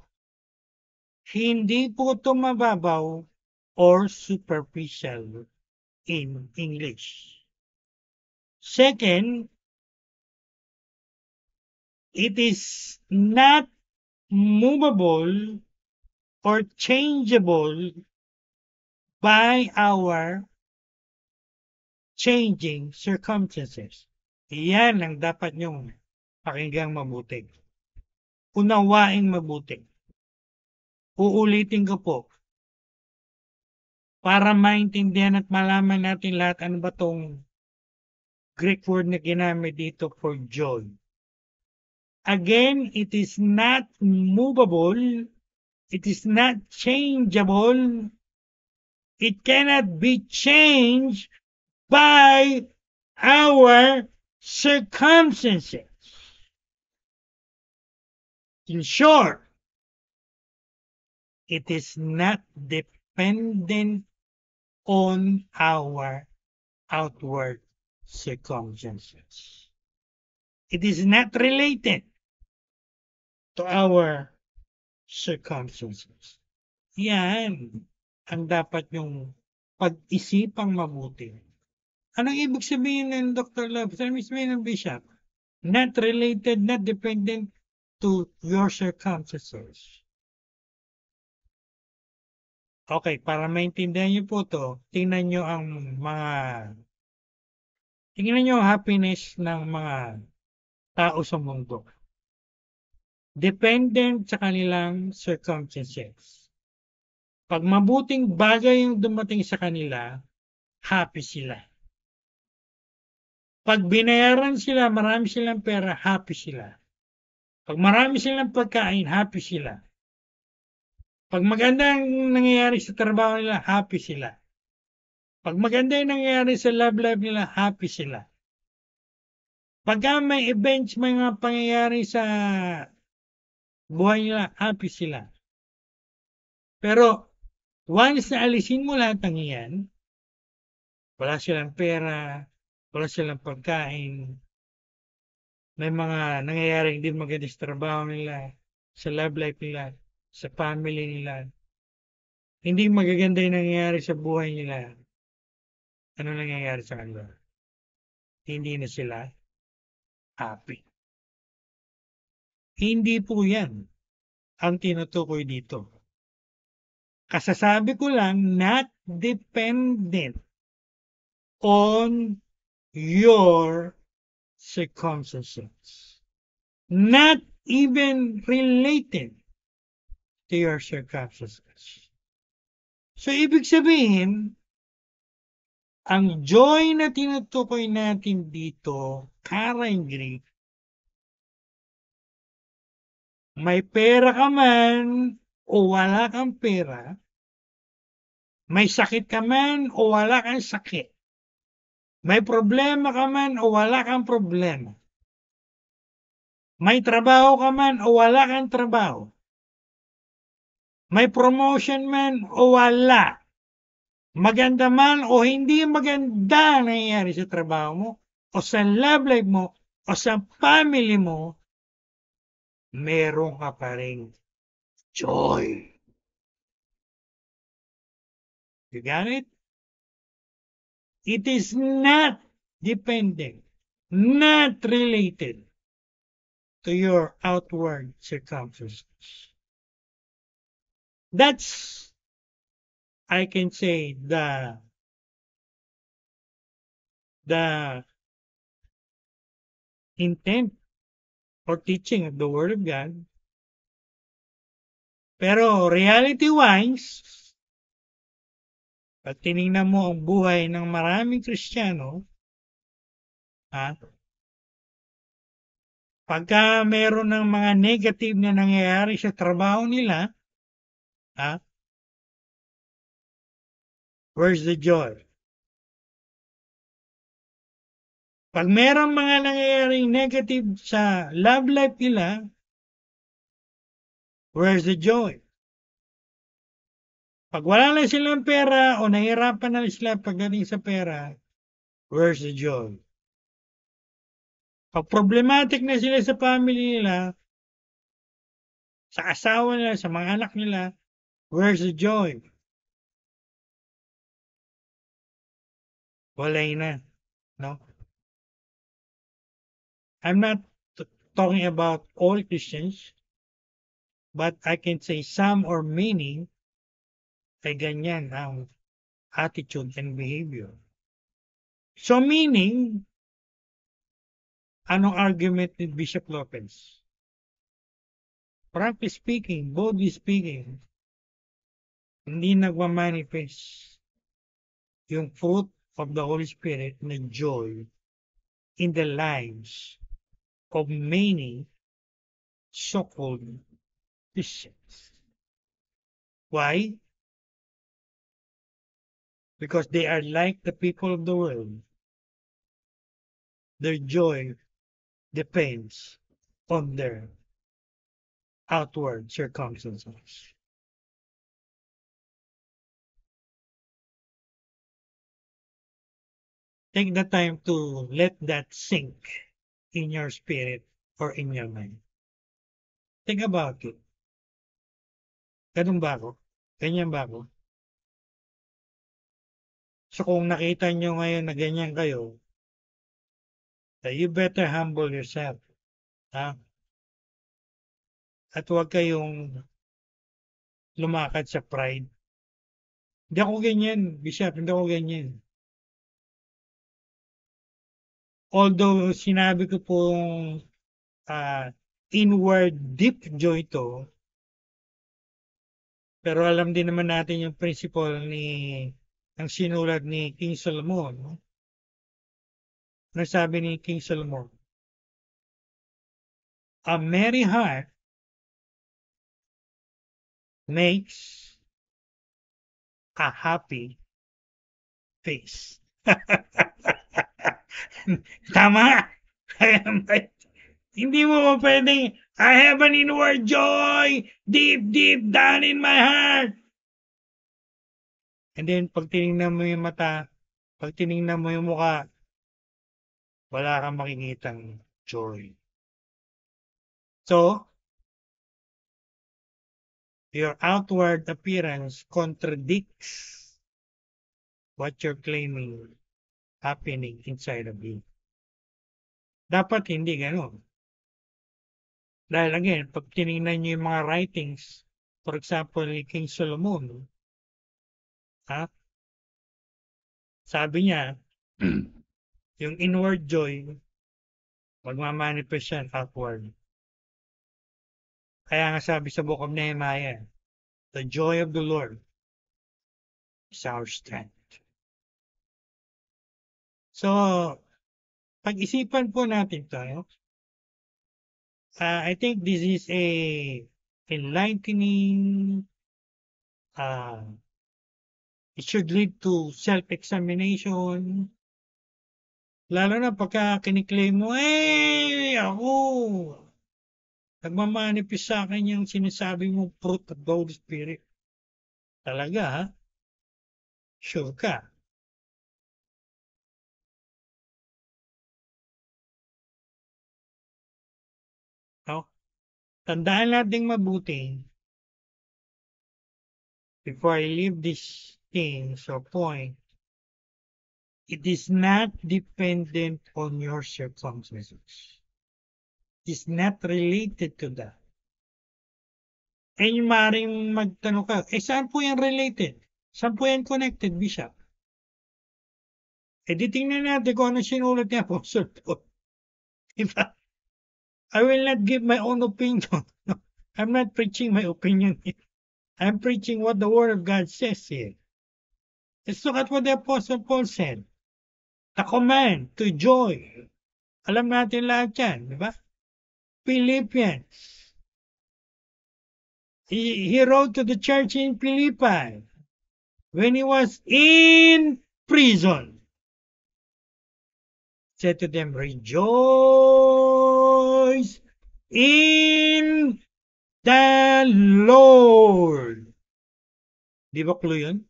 Hindi po to mababaw or superficial in English. Second, it is not movable or changeable by our changing circumstances. Iyan ang dapat nyong pakinggang mabuti. Unawaing mabuti. Uulitin ko po. Para maintindihan at malaman natin lahat ano ba tong Greek word na ginamit dito for joy. Again, it is not movable. It is not changeable. It cannot be changed by our circumstances. In short, it is not dependent on our outward circumstances. It is not related to our circumstances. Yan ang dapat yung pag-isipang mabuti. Anong ibig sabihin ng Dr. Love? Ano ibig sabihin ng Bishop? not related, not dependent to your circumstances. Okay, para maintindihan niyo po 'to, tingnan niyo ang happiness ng mga tao sa mundo. Dependent sa kanilang circumstances. 'Pag mabuting bagay yung dumating sa kanila, happy sila. 'Pag binayaran sila, marami silang pera, happy sila. 'Pag marami silang pagkain, happy sila. 'Pag maganda ang nangyayari sa trabaho nila, happy sila. 'Pag maganda yung nangyayari sa love life nila, happy sila. Pagka may events, may mga pangyayari sa buhay nila, happy sila. Pero once na alisin mo lahat ng iyan, wala silang pera, wala silang pagkain, may mga nangyayari hindi maganda sa trabaho nila, sa love life nila, sa family nila, hindi magaganda yung nangyayari sa buhay nila. Ano nangyayari sa kanila? Hindi na sila happy. Hindi po yan ang tinutukoy dito. Kasasabi ko lang, not dependent on your circumstances. Not even related to your circumstances. So, ibig sabihin, ang joy na tinutukoy natin dito, currently, may pera ka man o wala kang pera, may sakit ka man o wala kang sakit, may problema ka man o wala kang problema, may trabaho ka man o wala kang trabaho, may promotion man o wala, maganda man o hindi maganda nangyayari sa trabaho mo, o sa love life mo, o sa family mo, meron ka pa rin joy. You got it? It is not dependent, not related to your outward circumstances. That's, I can say, the intent or teaching of the Word of God. Pero reality-wise, pag tinignan mo ang buhay ng maraming Kristiyano, pagka meron ng mga negative na nangyayari sa trabaho nila, where's the joy? Pag meron mga nangyayaring negative sa love life nila, where's the joy? Pag wala na silang pera o nahihirapan na sila pagdating sa pera, where's the joy? Pag problematic na sila sa family nila, sa asawa nila, sa mga anak nila, where's the joy? Walay na, no? I'm not talking about all Christians, but I can say some or many ay ganyan ang attitude and behavior. So meaning, anong argument ni Bishop Lopez? Frankly speaking, boldly speaking, hindi nagmamanifest yung fruit of the Holy Spirit na joy in the lives of many so-called Christians. Why? Because they are like the people of the world. Their joy depends on their outward circumstances. Take the time to let that sink in your spirit or in your mind. Think about it. Ganun ba ako? Ganyan ba ako? So kung nakita nyo ngayon na ganyan kayo, You better humble yourself. Ha? At huwag kayong lumakad sa pride. Hindi ako ganyan, Bishop, hindi ako ganyan. Although sinabi ko pong inward deep joy to, pero alam din naman natin yung principle ang sinulat ni King Solomon. No? Nasabi ni King Solomon, a merry heart makes a happy face. Tama! Hindi mo ko pwedeng, I have an inward joy deep, deep down in my heart. And then, pag tinignan mo yung mata, pag tinignan mo yung mukha, wala kang makikitang joy. So, your outward appearance contradicts what you're claiming happening inside of you. Dapat hindi gano'n. Dahil again, pag tinignan nyo yung mga writings, for example, ni King Solomon, sabi niya, yung inward joy, magmamanifest yan outward. Kaya nga sabi sa book of Nehemiah, the joy of the Lord is our strength. So, pag-isipan po natin to. I think this is a enlightening, it should lead to self-examination. Lalo na pagka kiniklaim mo, ako, nagmamanifest sa akin yung sinasabi mo fruit of the Holy Spirit. Talaga, ha? Sure ka? No? Tandaan natin mabuti, before I leave this thing or point, it is not dependent on your circumstances. It is not related to that. Yung maaaring magtanong ka, saan po yan related? Saan po yan connected, Bishop? Di tingnan natin kung ano sinulat niya po. Diba? I will not give my own opinion. I'm not preaching my opinion here. I'm preaching what the Word of God says here. Let's look at what the Apostle Paul said. The command to joy. Alam natin lahat yan, di ba? Philippians. He wrote to the church in Philippi when he was in prison. Said to them, rejoice in the Lord. Di ba clue yun?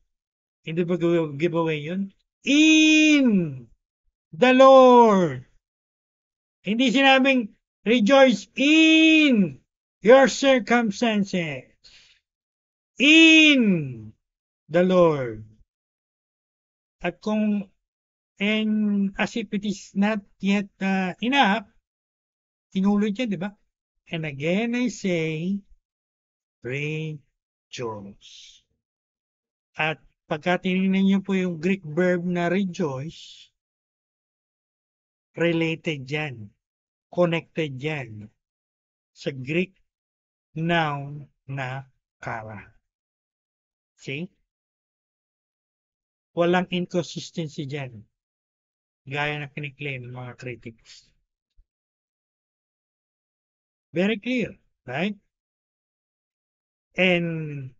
Hindi ba giveaway yun? In the Lord. Hindi sinabing rejoice in your circumstances. In the Lord. At kung, and as if it is not yet enough, inulit yan, di ba? And again I say, rejoice. At pagka tinignan niyo po yung Greek verb na rejoice, related yan, connected yan sa Greek noun na kara. See? Walang inconsistency dyan, gaya na kiniklaim ng mga critics. Very clear, right? And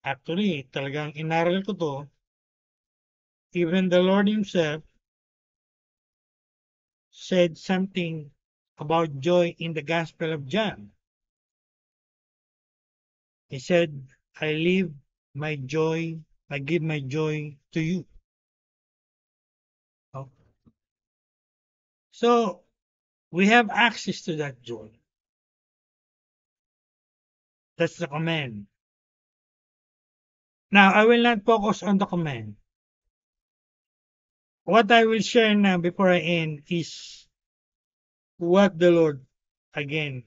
actually, talagang inaral ko to, even the Lord Himself said something about joy in the Gospel of John. He said, I give my joy to you. Oh. So, we have access to that joy. That's the command. Now, I will not focus on the command. what I will share now before I end is what the Lord again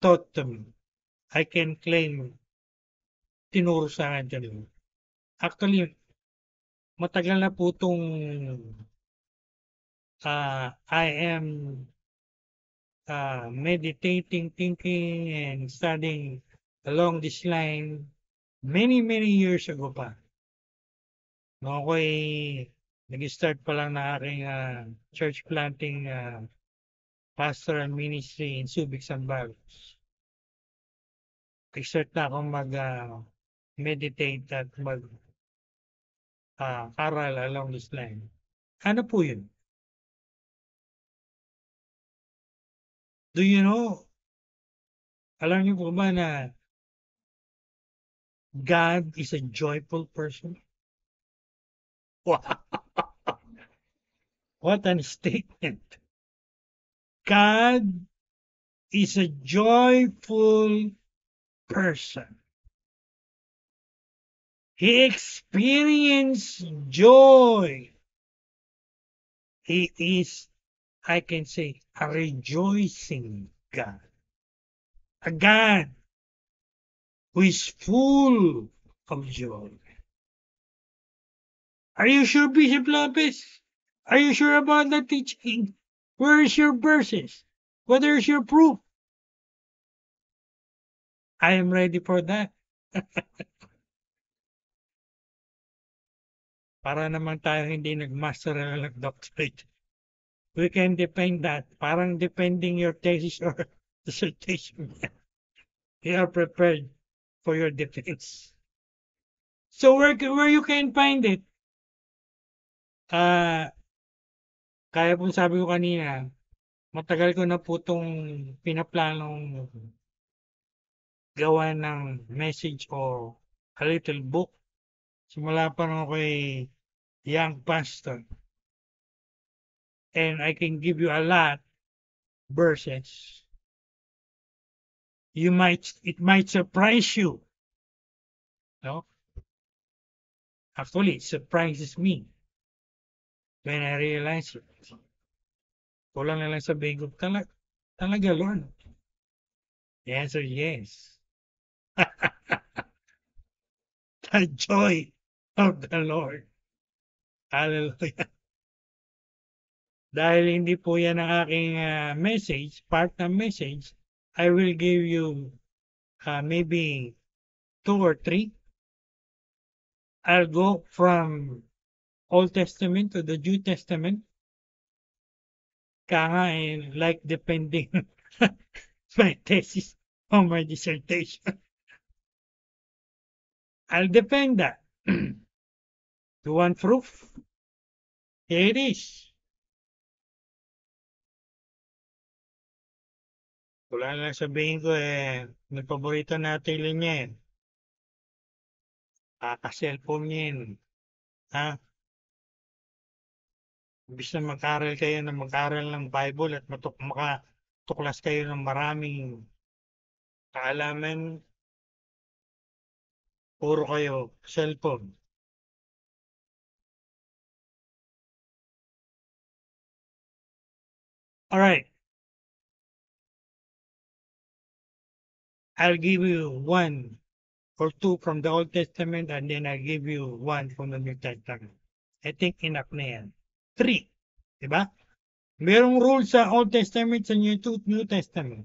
taught to me. I can claim tinuro sa akin ito ni Lord. Actually, matagal na po itong I am meditating, thinking, and studying along this line many years ago pa. Nung ako'y nag-start pa lang na aking church planting pastoral ministry in Subic, Zambales. Nag-start na akong mag-meditate at mag-aral along this line. Ano po yun? Do you know, alam niyo po ba na God is a joyful person? Wow! What an statement! God is a joyful person. He experienced joy. He is, I can say, a rejoicing God. A God who is full of joy. Are you sure, Bishop Lopez? Are you sure about that teaching? Where is your verses? Where is your proof? I am ready for that. Para naman tayo hindi nag-master na nag-doctorate. We can defend that. Parang defending your thesis or dissertation. You are prepared for your defense. So where you can find it? Kaya po sabi ko kanina, matagal ko na po itong pinaplanong gawa ng message o a little book. Simula pa nung ako'y young pastor. And I can give you a lot verses. It might surprise you. No? Actually, it surprises me when I realize it. Kulang na lang sabihin ko, talaga, Lord? The answer is yes. The joy of the Lord. Hallelujah. Dahil hindi po yan ang aking message, part ng message, I will give you maybe 2 or 3. I'll go from Old Testament to the New Testament. Like defending my thesis or my dissertation. I'll defend that. You want proof? Here it is. Wala lang sabihin ko nagpaborito natin linya yan. Kaka-cellphone yan. Ha? Imbis na mag-aral kayo ng mag-aral ng Bible at makatuklas kayo ng maraming kaalaman, puro kayo cellphone. All right. I'll give you 1 or 2 from the Old Testament and then I'll give you 1 from the New Testament. I think enough na yan. 3. Diba? Merong rule sa Old Testament sa New Testament.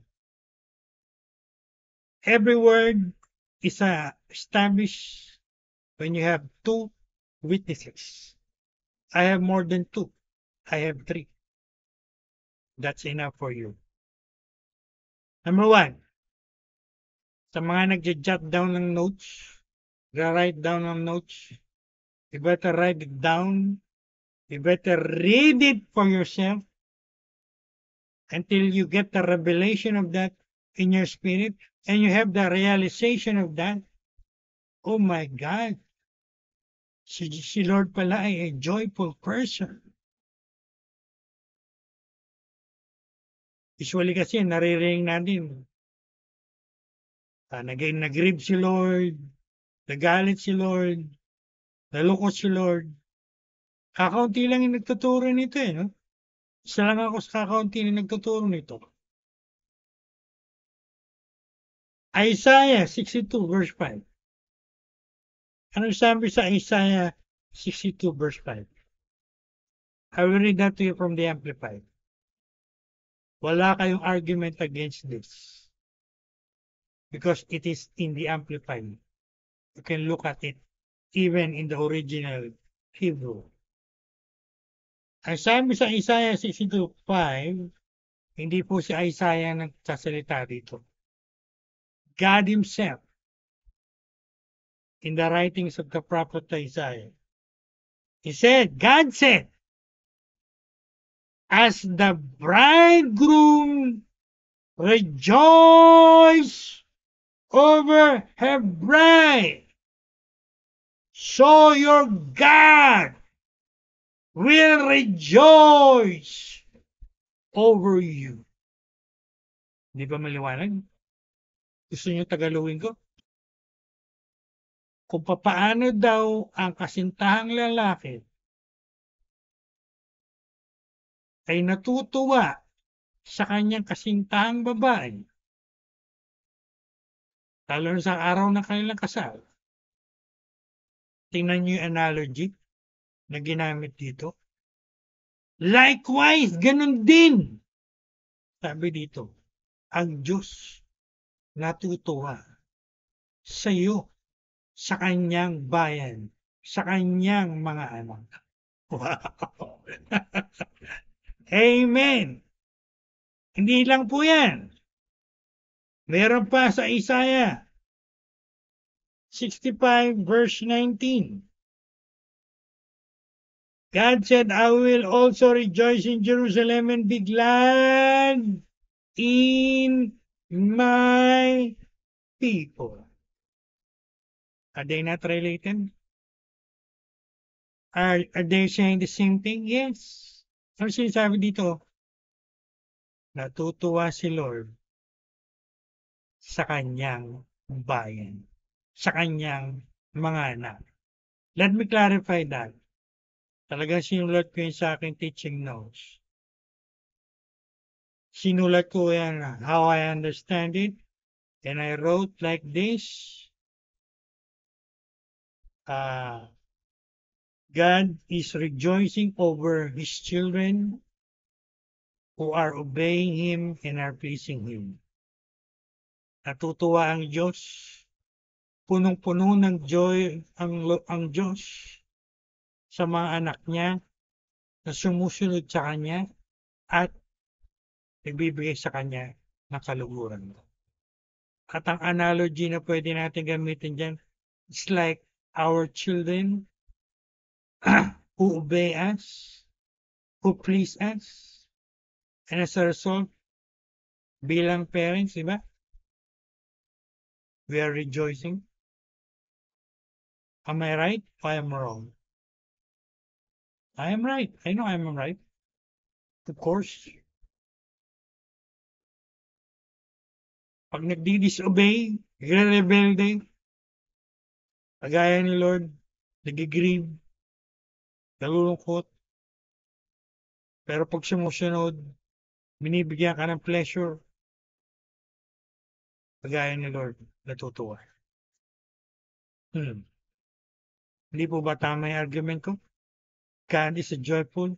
Every word is established when you have 2 witnesses. I have more than 2. I have 3. That's enough for you. Number 1. Sa mga nagja-jot down ng notes, write down ng notes, you better write it down. You better read it for yourself until you get the revelation of that in your spirit and you have the realization of that. Oh my God! Si Lord pala ay a joyful person. Usually kasi naririnig natin, nag-grieve si Lord, nagalit si Lord, nalungkot si Lord. Kakaunti lang yung nagtuturo nito eh, no? Isa lang ako sa kakaunti na nagtuturo nito. Isaiah 62 verse 5. Anong sabi sa Isaiah 62 verse 5? I will read that to you from the Amplified. Wala kayong argument against this. Because it is in the Amplified. You can look at it even in the original Hebrew. Ang sabi sa Isaiah 62:5, hindi po si Isaiah nagsasalita dito. God Himself, in the writings of the prophet Isaiah, God said, as the bridegroom rejoice over her bride, so your God will rejoice over you. Di ba maliwanag? Gusto niyo Tagalogin ko? Kung papaano daw ang kasintahang lalaki ay natutuwa sa kanyang kasintahang babae, lalo na sa araw ng kanilang kasal. Tingnan niyo yung analogy na ginamit dito. Likewise, ganun din. Sabi dito, ang Diyos natutuwa sa iyo, sa kanyang bayan, sa kanyang mga anak. Wow! Amen! Hindi lang po yan. Meron pa sa Isaiah 65 verse 19. God said, I will also rejoice in Jerusalem and be glad in my people. Are they not related? Are they saying the same thing? Yes. Ano sinasabi dito? Natutuwa si Lord sa kanyang bayan, sa kanyang mga anak. Let me clarify that. Talagang sinulat ko yun sa aking teaching notes. Sinulat ko yan how I understand it. And I wrote like this. God is rejoicing over His children who are obeying Him and are pleasing Him. Natutuwa ang Diyos. Punong-puno ng joy ang Diyos sa mga anak niya na sumusunod sa Kanya at nagbibigay sa Kanya ng kaluguran. At ang analogy na pwede natin gamitin dyan, it's like our children who obey us, who please us, and as a result, bilang parents, di ba? We are rejoicing. Am I right or am I wrong? I am right. I know I am right. Of course. Pag nagdi-disobey, nagre-rebelde, kagaya ni Lord, nagigrieve, nalulungkot, pero pag sumusunod, binibigyan ka ng pleasure, kagaya ni Lord, natutuwa. Hindi po ba tama yung argument ko? God is a joyful,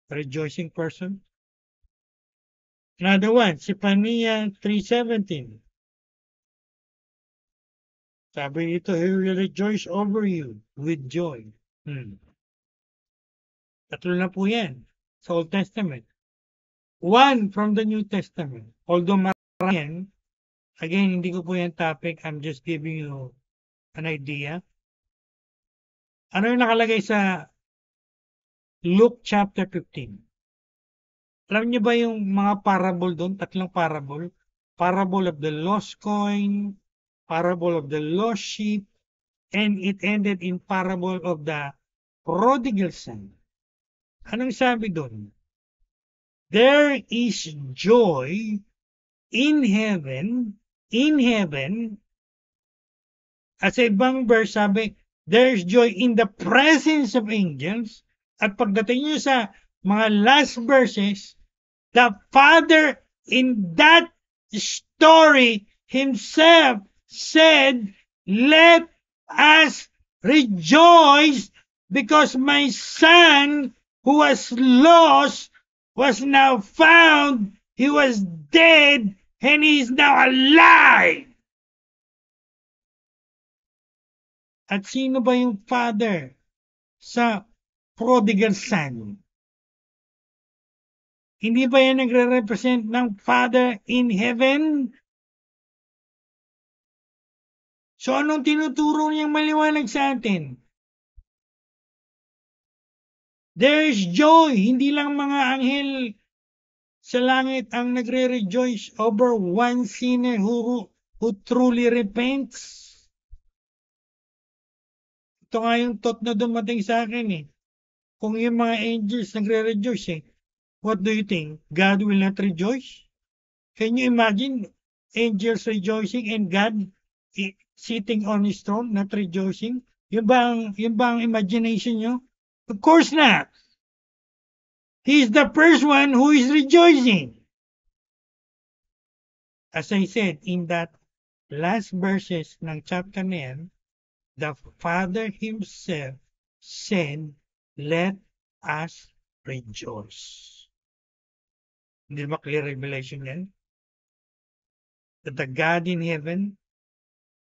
rejoicing person. Another one, Zephaniah 3:17. Sabi dito, He will rejoice over you with joy. Tatlo na po yan sa Old Testament. One from the New Testament. Although marami yan, again, hindi ko po yan topic. I'm just giving you an idea. Ano yung nakalagay sa Luke chapter 15? Alam niyo ba yung mga parable doon? Tatlong parable. Parable of the lost coin, parable of the lost sheep, and it ended in parable of the prodigal son. Anong sabi doon? There is joy in heaven, at sa ibang verse sabi, there is joy in the presence of angels, At pagdating nyo sa mga last verses, the Father in that story himself said, let us rejoice because my son who was lost was now found. He was dead and he is now alive. At sino ba yung father sa prodigal son? Hindi ba yan nagre-represent ng Father in heaven? So anong tinuturo niyang maliwanag sa atin? There is joy. Hindi lang mga anghel sa langit ang nagre-rejoice over one sinner who truly repents. Ito nga yung thought na dumating sa akin eh. Kung yung mga angels nagre-rejoice eh, what do you think? God will not rejoice? Can you imagine angels rejoicing and God sitting on his throne not rejoicing? Yun ba ang imagination nyo? Of course not. He is the first one who is rejoicing. As I said, in that last verses ng chapter na yan, the Father himself said, let us rejoice. Hindi ba clear revelation yan? That the God in heaven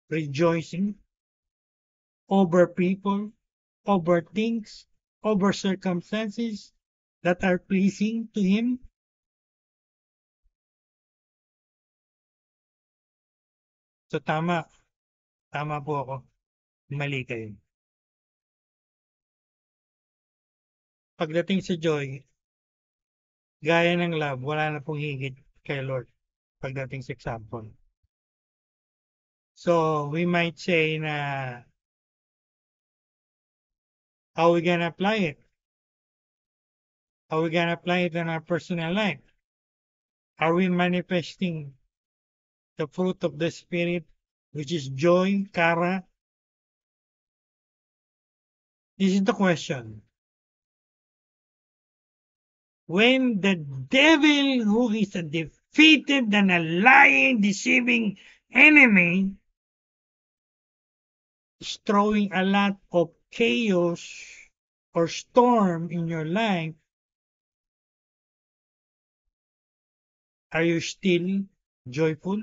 rejoicing over people, over things, over circumstances that are pleasing to him. So tama po ako. Mali kayo. Pagdating sa joy, gaya ng love, wala na pong higit kay Lord pagdating sa example. So we might say na how we gonna apply it? How we gonna apply it in our personal life? Are we manifesting the fruit of the Spirit, which is joy, kara? This is the question. When the devil, who is a defeated and a lying, deceiving enemy, is throwing a lot of chaos or storm in your life, are you still joyful?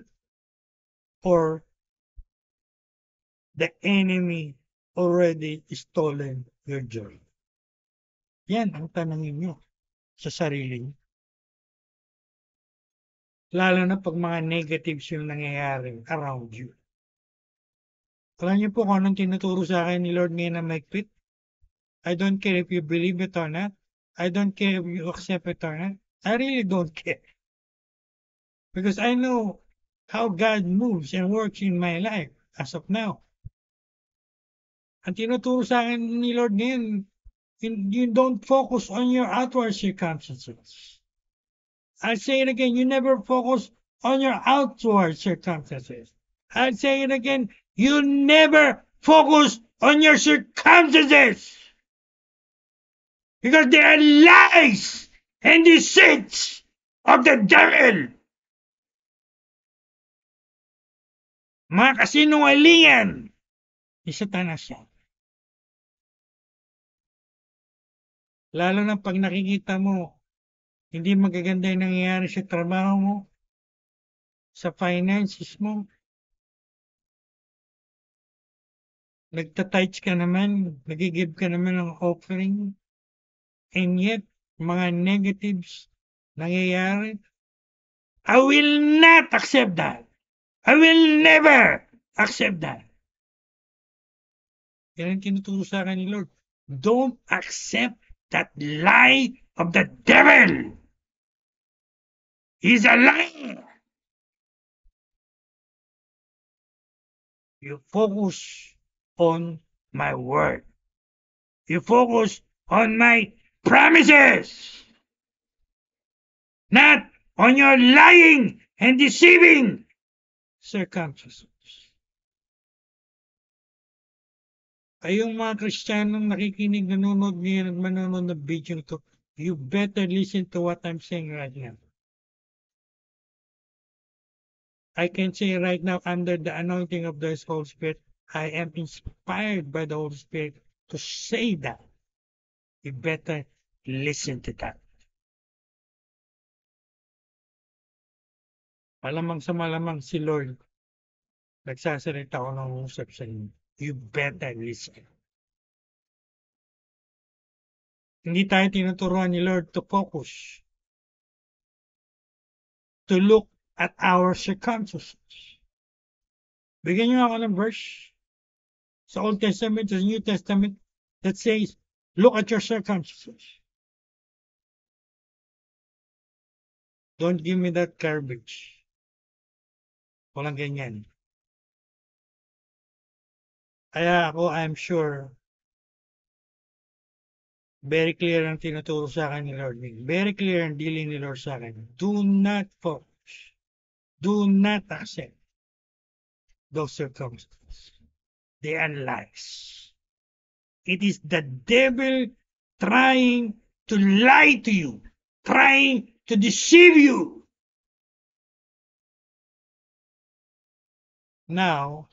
Or the enemy already stolen your joy? Yan ang tanongin nyo sa sarili nyo. Lalo na pag mga negatives yung nangyayari around you. Alam niyo po kung anong tinuturo sa akin ni Lord ngayon na mahigpit? I don't care if you believe it or not. I don't care if you accept it or not. I really don't care. Because I know how God moves and works in my life as of now. Ang tinuturo sa akin ni Lord ngayon, you don't focus on your outward circumstances. I'll say it again, you never focus on your outward circumstances. I'll say it again, you never focus on your circumstances. Because they are lies and deceits of the devil. Mga kasinungalingan ni Satanas yan. Lalo na pag nakikita mo, hindi magaganda yung nangyayari sa trabaho mo, sa finances mo. Nagtatights ka naman, nagigib ka naman ng offering, and yet, mga negatives nangyayari. I will not accept that. I will never accept that. Yan ang tinuturo sa akin ni Lord. Don't accept that lie of the devil. He's a liar. You focus on my word. You focus on my promises. Not on your lying and deceiving circumstances. Ay yung mga Kristiyanong nakikinig, nanonood ngayon at manonood ng video to, you better listen to what I'm saying right now. I can say right now, under the anointing of the Holy Spirit, I am inspired by the Holy Spirit to say that. You better listen to that. Malamang sa malamang si Lord, nagsasalita ko ng usap sa inyo. You better listen. Hindi tayo tinuturuan ni Lord to focus, to look at our circumstances. Bigyan niyo ako ng verse sa Old Testament, sa New Testament, that says, look at your circumstances. Don't give me that garbage. Walang ganyan. Kaya ako, I'm sure, very clear ang tinuturo sa akin ni Lord. Very clear ang dealing ni Lord sa akin. Do not focus. Do not accept those circumstances. They are lies. It is the devil trying to lie to you, trying to deceive you. Now,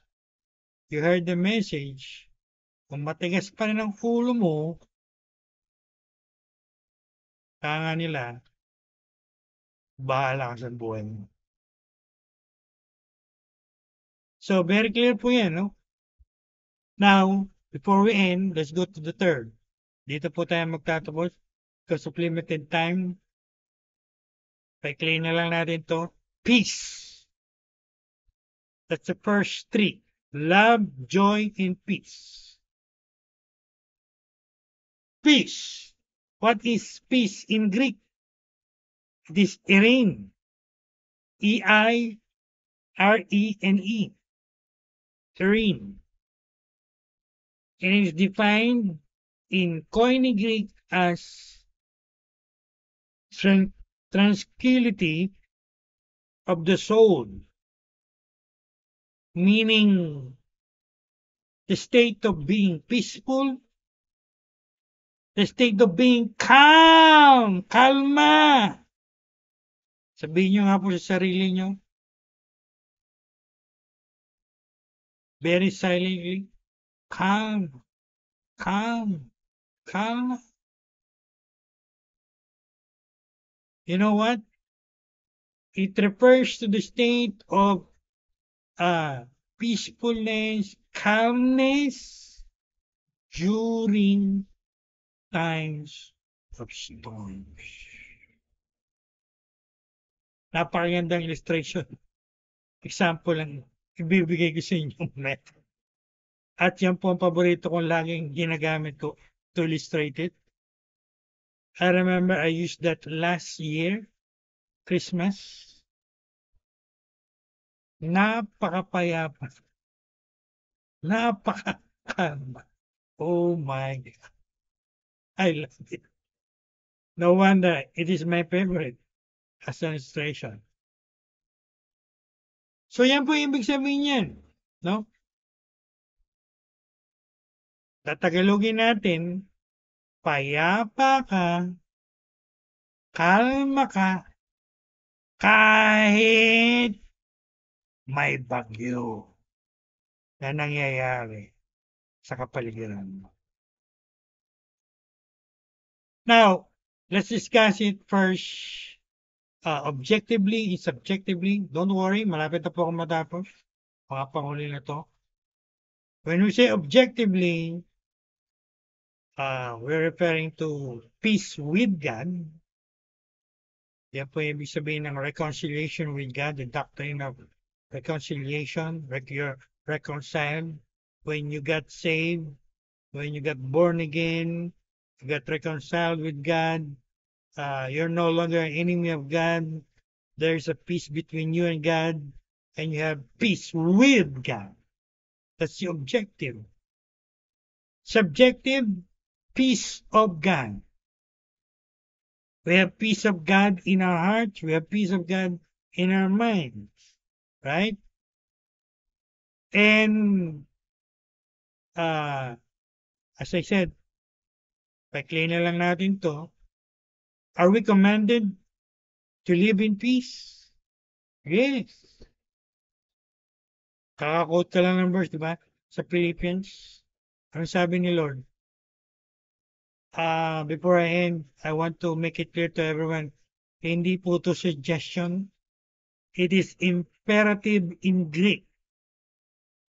you heard the message. Kung matigas pa rin ang ulo mo, kaya nila, bahala ka sa buhay mo. So, very clear po yan, no? Now, before we end, let's go to the third. Dito po tayo magtatapos because of limited time. Pa-clean na lang natin to. Peace. That's the first three. Love, joy, and peace. Peace. What is peace in Greek? It is Eirene. E-I-R-E-N-E. Eirene. And it is defined in Koine Greek as tranquility of the soul, meaning the state of being peaceful, the state of being calm, kalma. Sabihin nyo nga po sa sarili nyo, very silently, calm, calm, calm. You know what? It refers to the state of peacefulness, calmness during times of storms. Napakagandang illustration. Example lang ibibigay ko sa inyo. At yan po ang paborito kong laging ginagamit ko to illustrate it. I remember I used that last year, Christmas. Napakapayapa. Napakakalma. Oh my God. I love it. No wonder it is my favorite as an illustration. So yan po yung ibig sabihin yan. No? Tatagalogin natin, payapa ka, kalma ka, kahit may bagyo na nangyayari sa kapaligiran mo. Now, let's discuss it first objectively and subjectively. Don't worry, malapit na po ako matapos. Mga panghuli na to. When we say objectively, we're referring to peace with God. Yan po yung ibig sabihin ng reconciliation with God, the doctrine of reconciliation, you're reconciled when you got saved, when you got born again, you got reconciled with God, you're no longer an enemy of God, there's a peace between you and God, and you have peace with God. That's the objective. Subjective, peace of God. We have peace of God in our hearts, we have peace of God in our minds, right? And As I said, pa-clear na lang natin to. Are we commanded to live in peace? Yes. Kaka-quote ka lang ng verse, di ba? Sa Philippians. Ano sabi ni Lord? Before I end, I want to make it clear to everyone, hindi po to suggestion. It is imperative in Greek.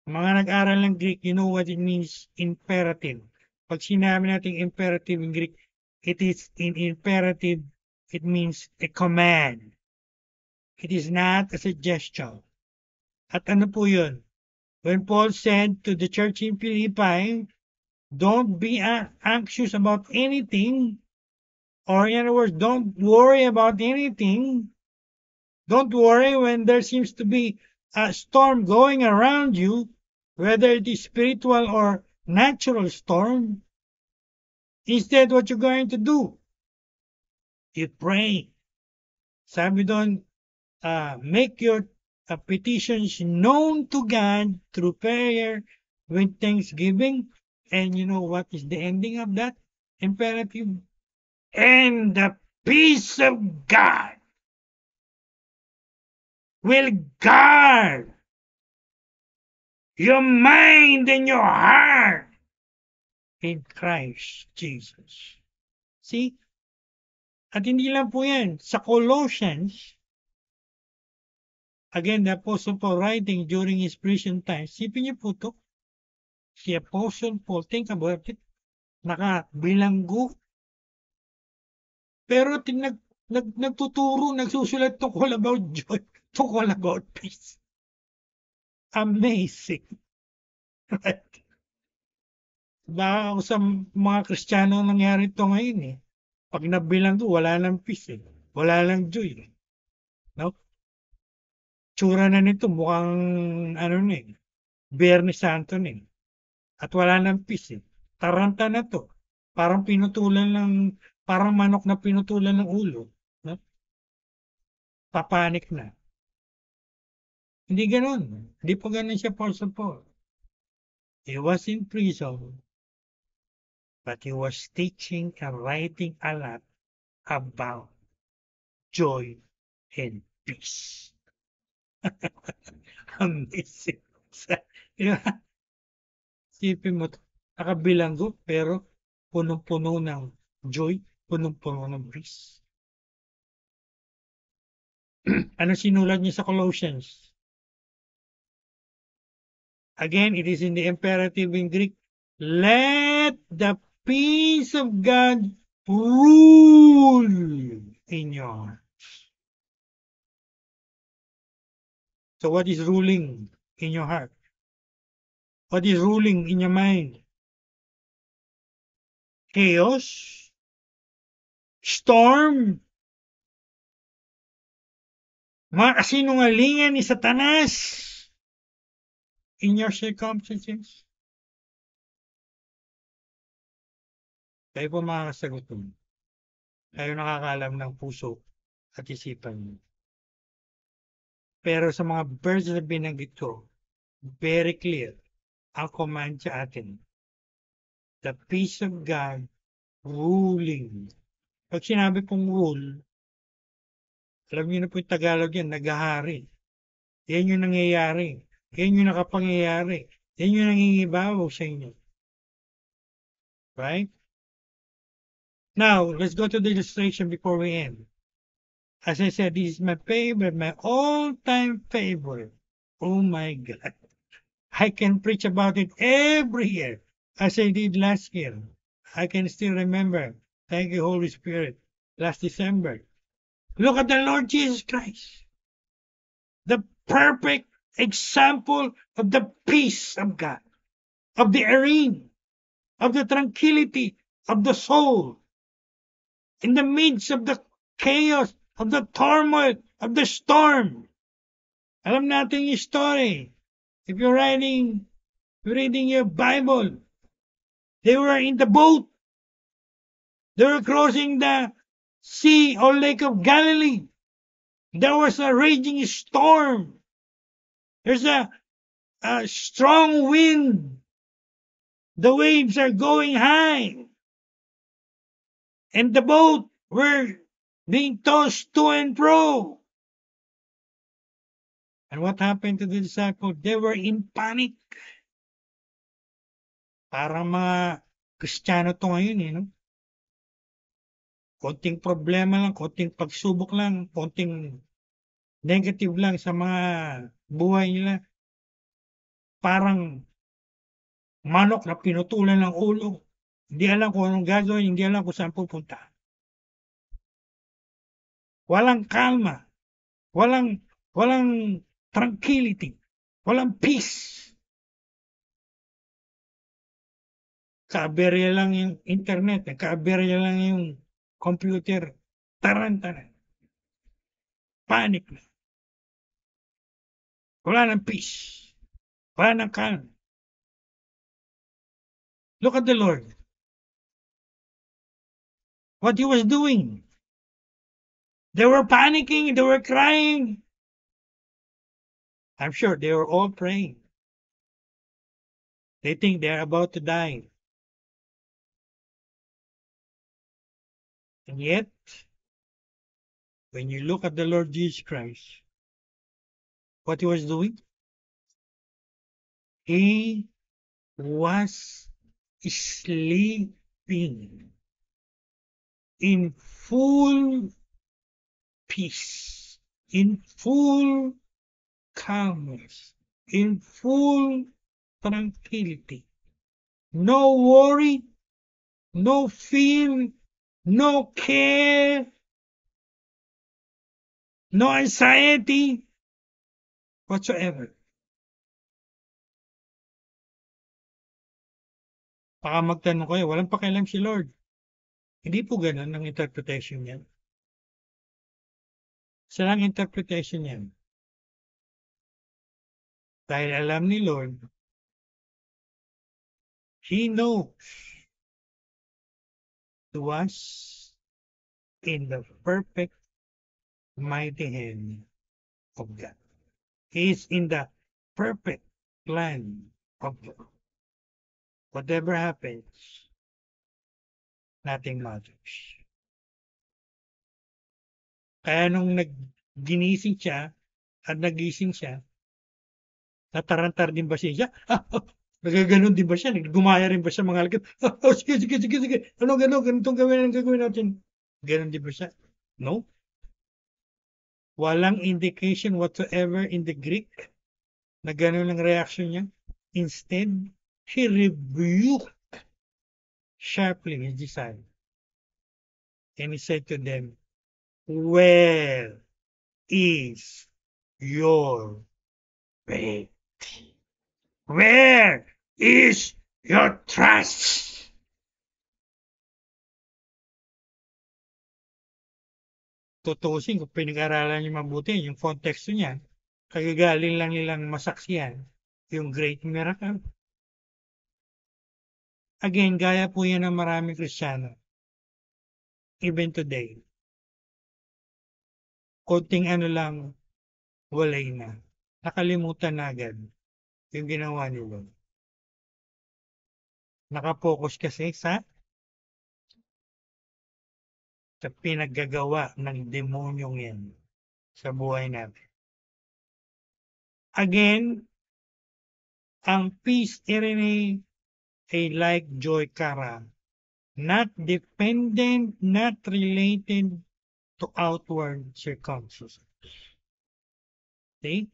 Mga nag-aral ng Greek, you know what it means, imperative. Pag sinabi natin imperative in Greek, it is in imperative, it means a command. It is not a suggestion. At ano po yun? When Paul said to the church in Philippi, don't be anxious about anything, or in other words, don't worry about anything. Don't worry when there seems to be a storm going around you, whether it is spiritual or natural storm. Instead, what you're going to do? You pray. Sabi doon, make your petitions known to God through prayer with thanksgiving. And you know what is the ending of that imperative? And the peace of God will guard your mind and your heart in Christ Jesus. See? At hindi lang po yan. Sa Colossians, again, the Apostle Paul writing during his prison time, sipin niyo po to, si Apostle Paul, think about it, nakabilanggo, pero nagtuturo, nagsusulat tungkol about joy, tungkol about peace. Amazing. Right? Baka sa mga Kristiyano nangyari ito ngayon eh. Pag nabilanggo, wala nang peace eh. Wala nang joy eh. No? Tsura na nito, mukhang ano na eh, Biyernes Santo na eh. At wala nang peace eh. Taranta na to. Parang pinutulan ng, parang manok na pinutulan ng ulo. No? Papanik na. Hindi ganun. Hindi pa ganun siya Apostle Paul. He was in prison, but he was teaching and writing a lot about joy and peace. Amazing. Diba? Sipin mo, nakabilanggo, pero punong-puno ng joy, punong-puno ng peace. Ano sinulat niya sa Colossians? Again, it is in the imperative in Greek. Let the peace of God rule in your hearts. So what is ruling in your heart? What is ruling in your mind? Chaos? Storm? Mga kasinungalingan ni Satanas in your circumstances? Kayo po mga kasagutan. Kayo nakakaalam ng puso at isipan niyo. Pero sa mga verses na binanggit ko, very clear ang command sa atin. The peace of God ruling. Pag sinabi pong rule, alam niyo na po yung Tagalog yan, naghahari. Yan yung nangyayari. Yan yung nakapangyayari. Yan yung nangingibabaw sa inyo. Right? Now, let's go to the illustration before we end. As I said, this is my favorite, my all-time favorite. Oh my God. I can preach about it every year, as I did last year. I can still remember. Thank you, Holy Spirit. Last December. Look at the Lord Jesus Christ. The perfect example of the peace of God, of the arena, of the tranquility of the soul, in the midst of the chaos, of the turmoil, of the storm. Alam natin yung story. If you're reading your Bible, they were in the boat. They were crossing the sea or Lake of Galilee. There was a raging storm. There's a strong wind The waves are going high. And the boat were being tossed to and fro. And what happened to the disciples? They were in panic. Parang mga Kristiyano to ngayon eh, no? Konting problema lang, konting pagsubok lang, konting negative lang sa mga buhay nila. Parang manok na pinutulan ng ulo. Hindi alam kung anong gagawin, hindi alam kung saan pupunta. Walang kalma, walang tranquility, walang peace. Kaaberya lang yung internet, kaaberya lang yung computer, tarantana. Panic na. Wala ng peace. Wala ng calm. Look at the Lord. What he was doing. They were panicking, they were crying. I'm sure they were all praying. They think they're about to die. And yet, when you look at the Lord Jesus Christ, what he was doing? He was sleeping in full peace, in full calmness, in full tranquility. No worry, no fear, no care, no anxiety whatsoever. Baka magtanong kayo, walang pakialam si Lord. Hindi po ganun ang interpretation niya. Saan ang interpretation niya? Dahil alam ni Lord, He knows to us in the perfect mighty hand of God. He is in the perfect plan of God. Whatever happens, nothing matters. Kaya nung ginising siya at nagising siya, natarantar din ba siya? Nagaganon din ba siya? Gumaya rin ba siya mga alagad? Sige. Ano, ganitong gawin natin. Ganon din ba siya? No. Walang indication whatsoever in the Greek na ganon ang reaction niya. Instead, he rebuked sharply his disciples. And he said to them, where is your faith? Where is your trust? Tutusin kung pinag-aralan niyo mabuti yung context niya, kagagaling lang nilang masaksiyan yung great miracle. Again, gaya po yan ng maraming Kristiyano. Even today, konting ano lang, walay na. Nakalimutan na agad yung ginawa nila. Nakapokus kasi sa pinaggagawa ng demonyong yan sa buhay natin. Again, ang peace irene ay like joy kara, not dependent, not related to outward circumstances. See?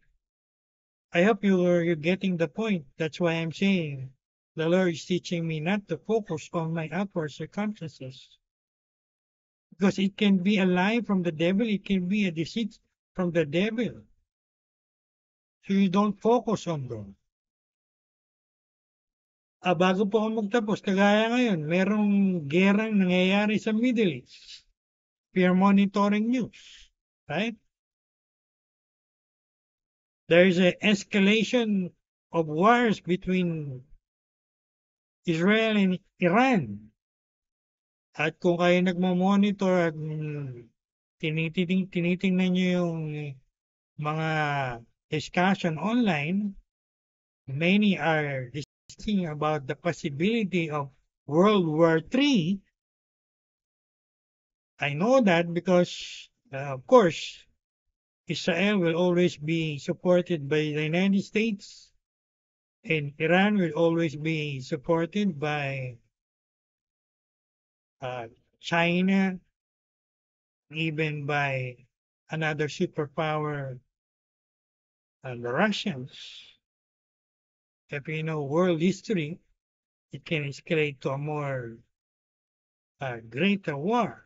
I hope you're getting the point. That's why I'm saying the Lord is teaching me not to focus on my outward circumstances. Because it can be a lie from the devil, it can be a deceit from the devil. So you don't focus on them. Bago po ako magtapos, kagaya ngayon, merong gerang nangyayari sa Middle East. We are monitoring news, right? There is an escalation of wars between Israel and Iran. At kung kayo nagmo-monitor at tinitingnan nyo yung mga discussion online, many are asking about the possibility of World War III, I know that because, of course, Israel will always be supported by the United States, and Iran will always be supported by China, even by another superpower, the Russians. If you know world history, it can escalate to a more greater war.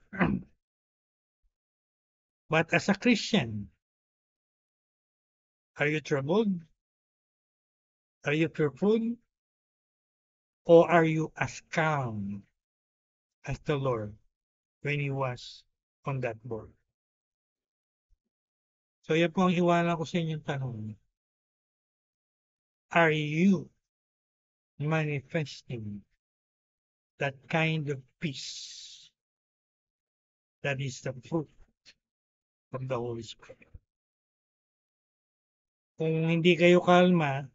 But as a Christian, are you troubled? Are you fearful? Or are you as calm as the Lord when He was on that board? So yan po ang iwala ko sa inyong tanong. Are you manifesting that kind of peace that is the fruit of the Holy Spirit? Kung hindi kayo kalma,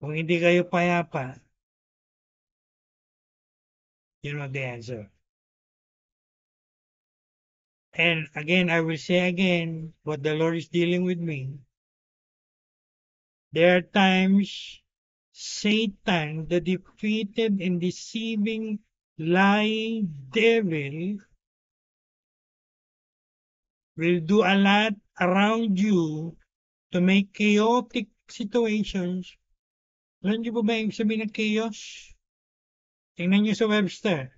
kung hindi kayo payapa, you know the answer. And again, I will say again what the Lord is dealing with me. There are times Satan, the defeated and deceiving, lying devil, will do a lot around you to make chaotic situations. Alam niyo po ba yung sabihin ng chaos? Tingnan niyo sa Webster.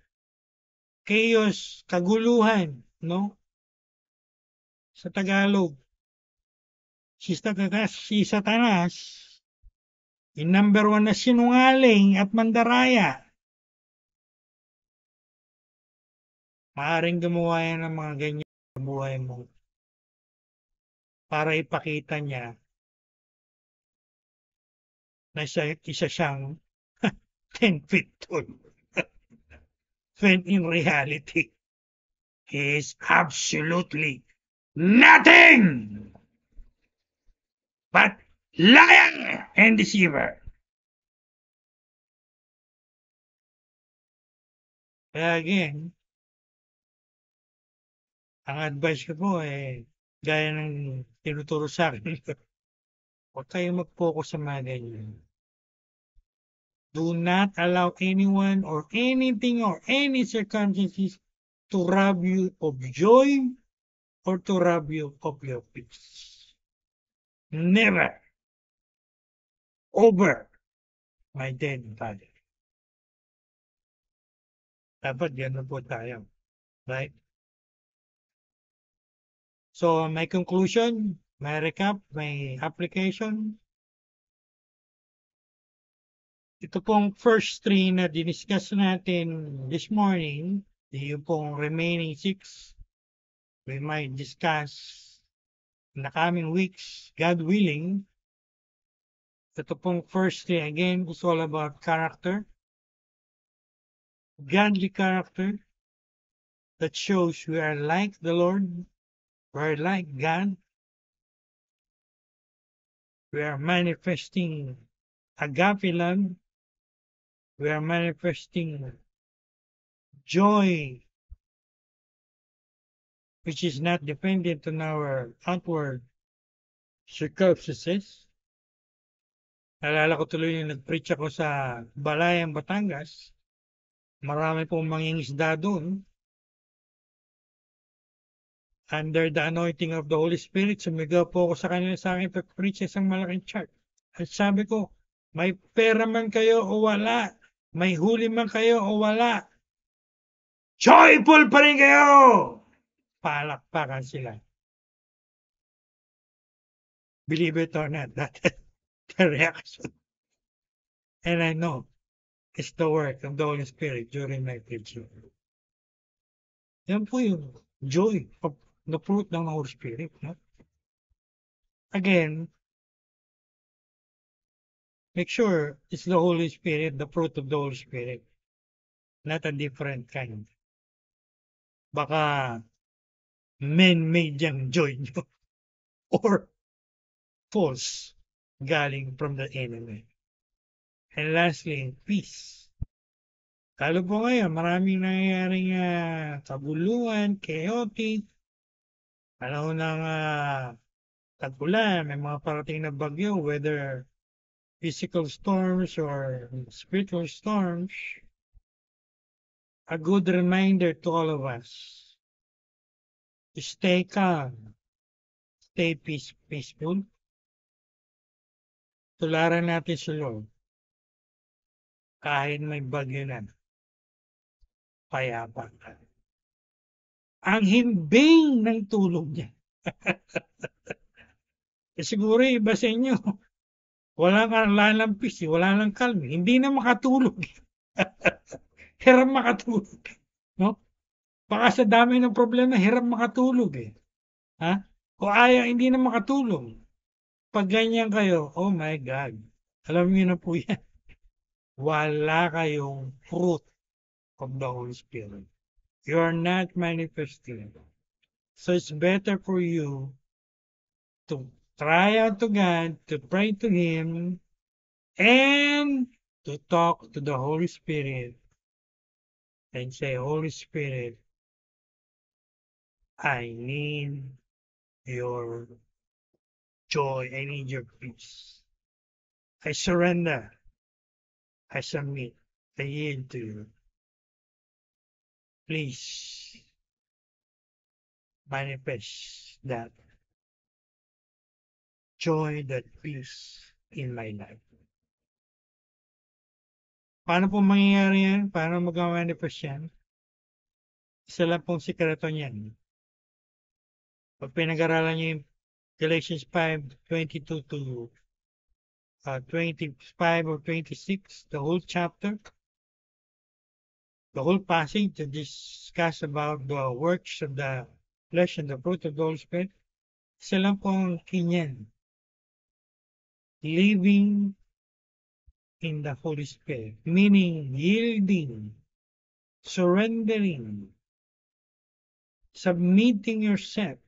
Chaos, kaguluhan, no? Sa Tagalog. Si Satanas, yung number 1 na sinungaling at mandaraya. Maaaring gumawa yan ng mga ganyan sa buhay mo para ipakita niya na isa siyang 10 feet tall. When in reality, he is absolutely nothing but liar and deceiver. Kaya again, ang advice ko po gaya ng tinuturo sa akin, huwag kayong mag-focus sa mga ganyan. Do not allow anyone or anything or any circumstances to rob you of joy or to rob you of your peace. Never over my dead body. Dapat gano'n po tayo. Right? So, my conclusion, my recap, my application. Ito pong first 3 na diniscuss natin this morning, yung pong remaining 6, we might discuss in the coming weeks, God willing. Ito pong first 3 again is all about character. Godly character that shows we are like the Lord, we are like God. We are manifesting agape love. We are manifesting joy, which is not dependent on our outward circumstances. Nalala ko tuloy yung nag-preach ako sa Balayan, Batangas. Marami pong mangingisda doon. Under the anointing of the Holy Spirit, sumigaw po ako sa kanila sa akin pag-preach isang malaking chart. At sabi ko, may pera man kayo o wala, may huli man kayo o wala, joyful pa rin kayo! Palakpakan sila. Believe it or not, that's the reaction. And I know it's the work of the Holy Spirit during my preaching. Yan po yung joy of the fruit ng Holy Spirit. No? Again, make sure it's the Holy Spirit, the fruit of the Holy Spirit, not a different kind. Baka man-made yung joy nyo or false galing from the enemy. And lastly, peace. Lalo po ngayon, maraming nangyayaring kabuluhan, chaotic, panahon ng tag-ulan, may mga parating na bagyo, whether physical storms or spiritual storms. A good reminder to all of us to stay calm, stay peaceful. Tularan natin si Lord kahit may bagyo na, payapa ka. Ang himbing ng tulog niya. Siguro iba sa inyo, wala lang peace, wala lang calm, hindi na makatulog. Hirap makatulog. No? Baka sa dami ng problema, hirap makatulog eh. Ha? O ayaw, hindi na makatulog. Pag ganyan kayo, oh my God. Alam niyo na po yan. Wala kayong fruit of the Holy Spirit. You are not manifesting. So it's better for you to cry out to God, to pray to Him, and to talk to the Holy Spirit and say, Holy Spirit, I need your joy. I need your peace. I surrender. I submit. I yield to you. Please manifest that joy, that peace in my life. Paano po mangyayari yan? Paano mag-manifest yan? Isa lang pong sikreto niyan. Pag pinag-aralan niyo yung Galatians 5:22 to 25 or 26, the whole chapter, the whole passage to discuss about the works of the flesh and the fruit of the Holy Spirit, isa lang pong kinyan. Living in the Holy Spirit, meaning yielding, surrendering, submitting yourself,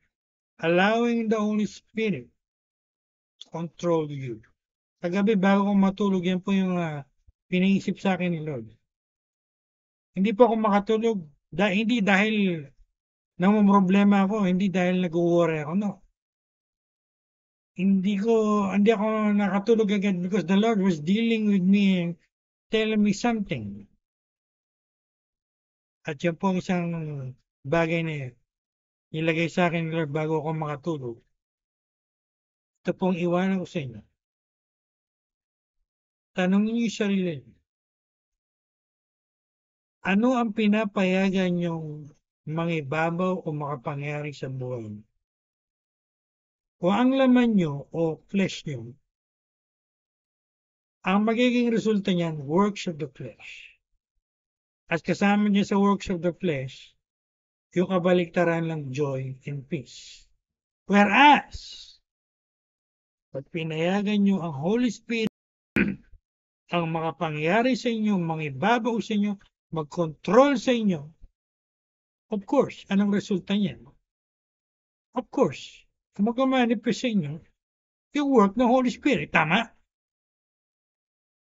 allowing the Holy Spirit to control you. Kagabi bago ko matulog, yan po yung pinaisip sa akin ni Lord. Hindi po ako makatulog, hindi dahil namumroblema ako, hindi dahil nag-worry ako, no. Hindi ako nakatulog agad because the Lord was dealing with me and telling me something. At yan po isang bagay na ilagay sa akin ni Lord bago ako makatulog. Ito pong iwanan ko sa inyo. Tanongin niyo yung sarili. Ano ang pinapayagan niyong mangibabaw o makapangyari sa buhay? O ang laman nyo o flesh nyo, ang magiging resulta niyan, works of the flesh. At kasama niya sa works of the flesh, yung kabaliktaran ng joy and peace. Whereas, pag pinayagan nyo ang Holy Spirit, ang makapangyari sa inyo, mangibabaw sa inyo, mag-control sa inyo, of course, anong resulta niyan? Of course, mag-manifest sa inyo yung work ng Holy Spirit. Tama?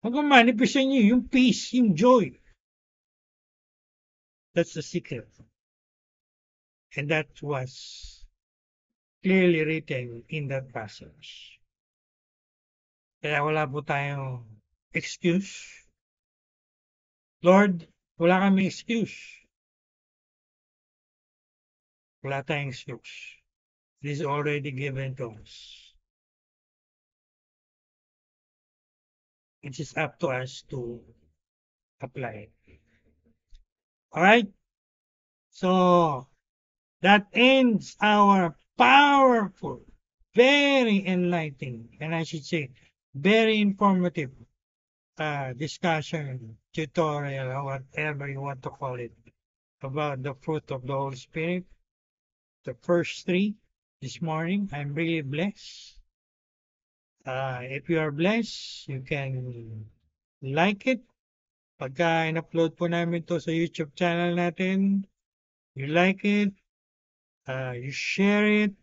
Mag-manifest sa inyo yung peace, yung joy. That's the secret. And that was clearly written in that passage. Kaya wala po tayong excuse. Lord, wala kami excuse. Wala tayong excuse. It is already given to us. It is up to us to apply it. Alright? So, that ends our powerful, very enlightening, and I should say, very informative discussion, tutorial, or whatever you want to call it, about the fruit of the Holy Spirit. The first three this morning. I'm really blessed. If you are blessed, you can like it. Pagka in-upload po namin to sa YouTube channel natin, you like it, you share it,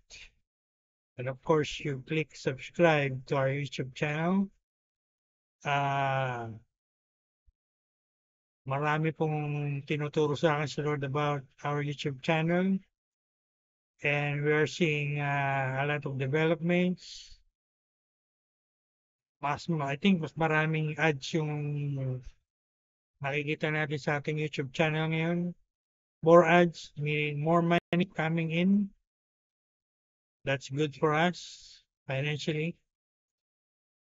and of course, you click subscribe to our YouTube channel. Marami pong tinuturo sa akin si Lord about our YouTube channel. And we are seeing a lot of developments. I think mas maraming ads yung nakikita natin sa ating YouTube channel ngayon. More ads, meaning more money coming in. That's good for us financially.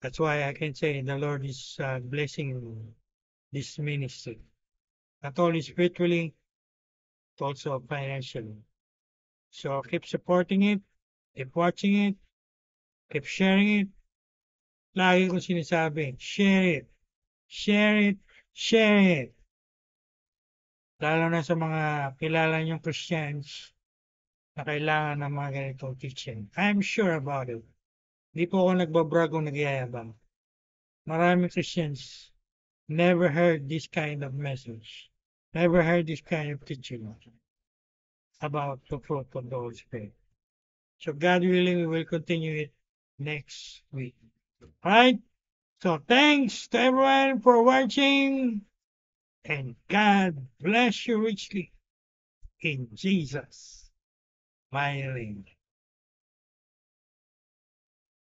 That's why I can say the Lord is blessing this ministry. Not only spiritually, but also financially. So keep supporting it, keep watching it, keep sharing it. Lagi kong sinasabi, share it, share it, share it. Lalo na sa mga kilala niyong Christians na kailangan ng mga ganitong teaching. I'm sure about it. Hindi po ako nagbabrag o nagyayabang. Maraming Christians never heard this kind of message. Never heard this kind of teaching about the fruit of the Holy Spirit. So God willing, we will continue it next week. Alright? So thanks to everyone for watching, and God bless you richly in Jesus' mighty name.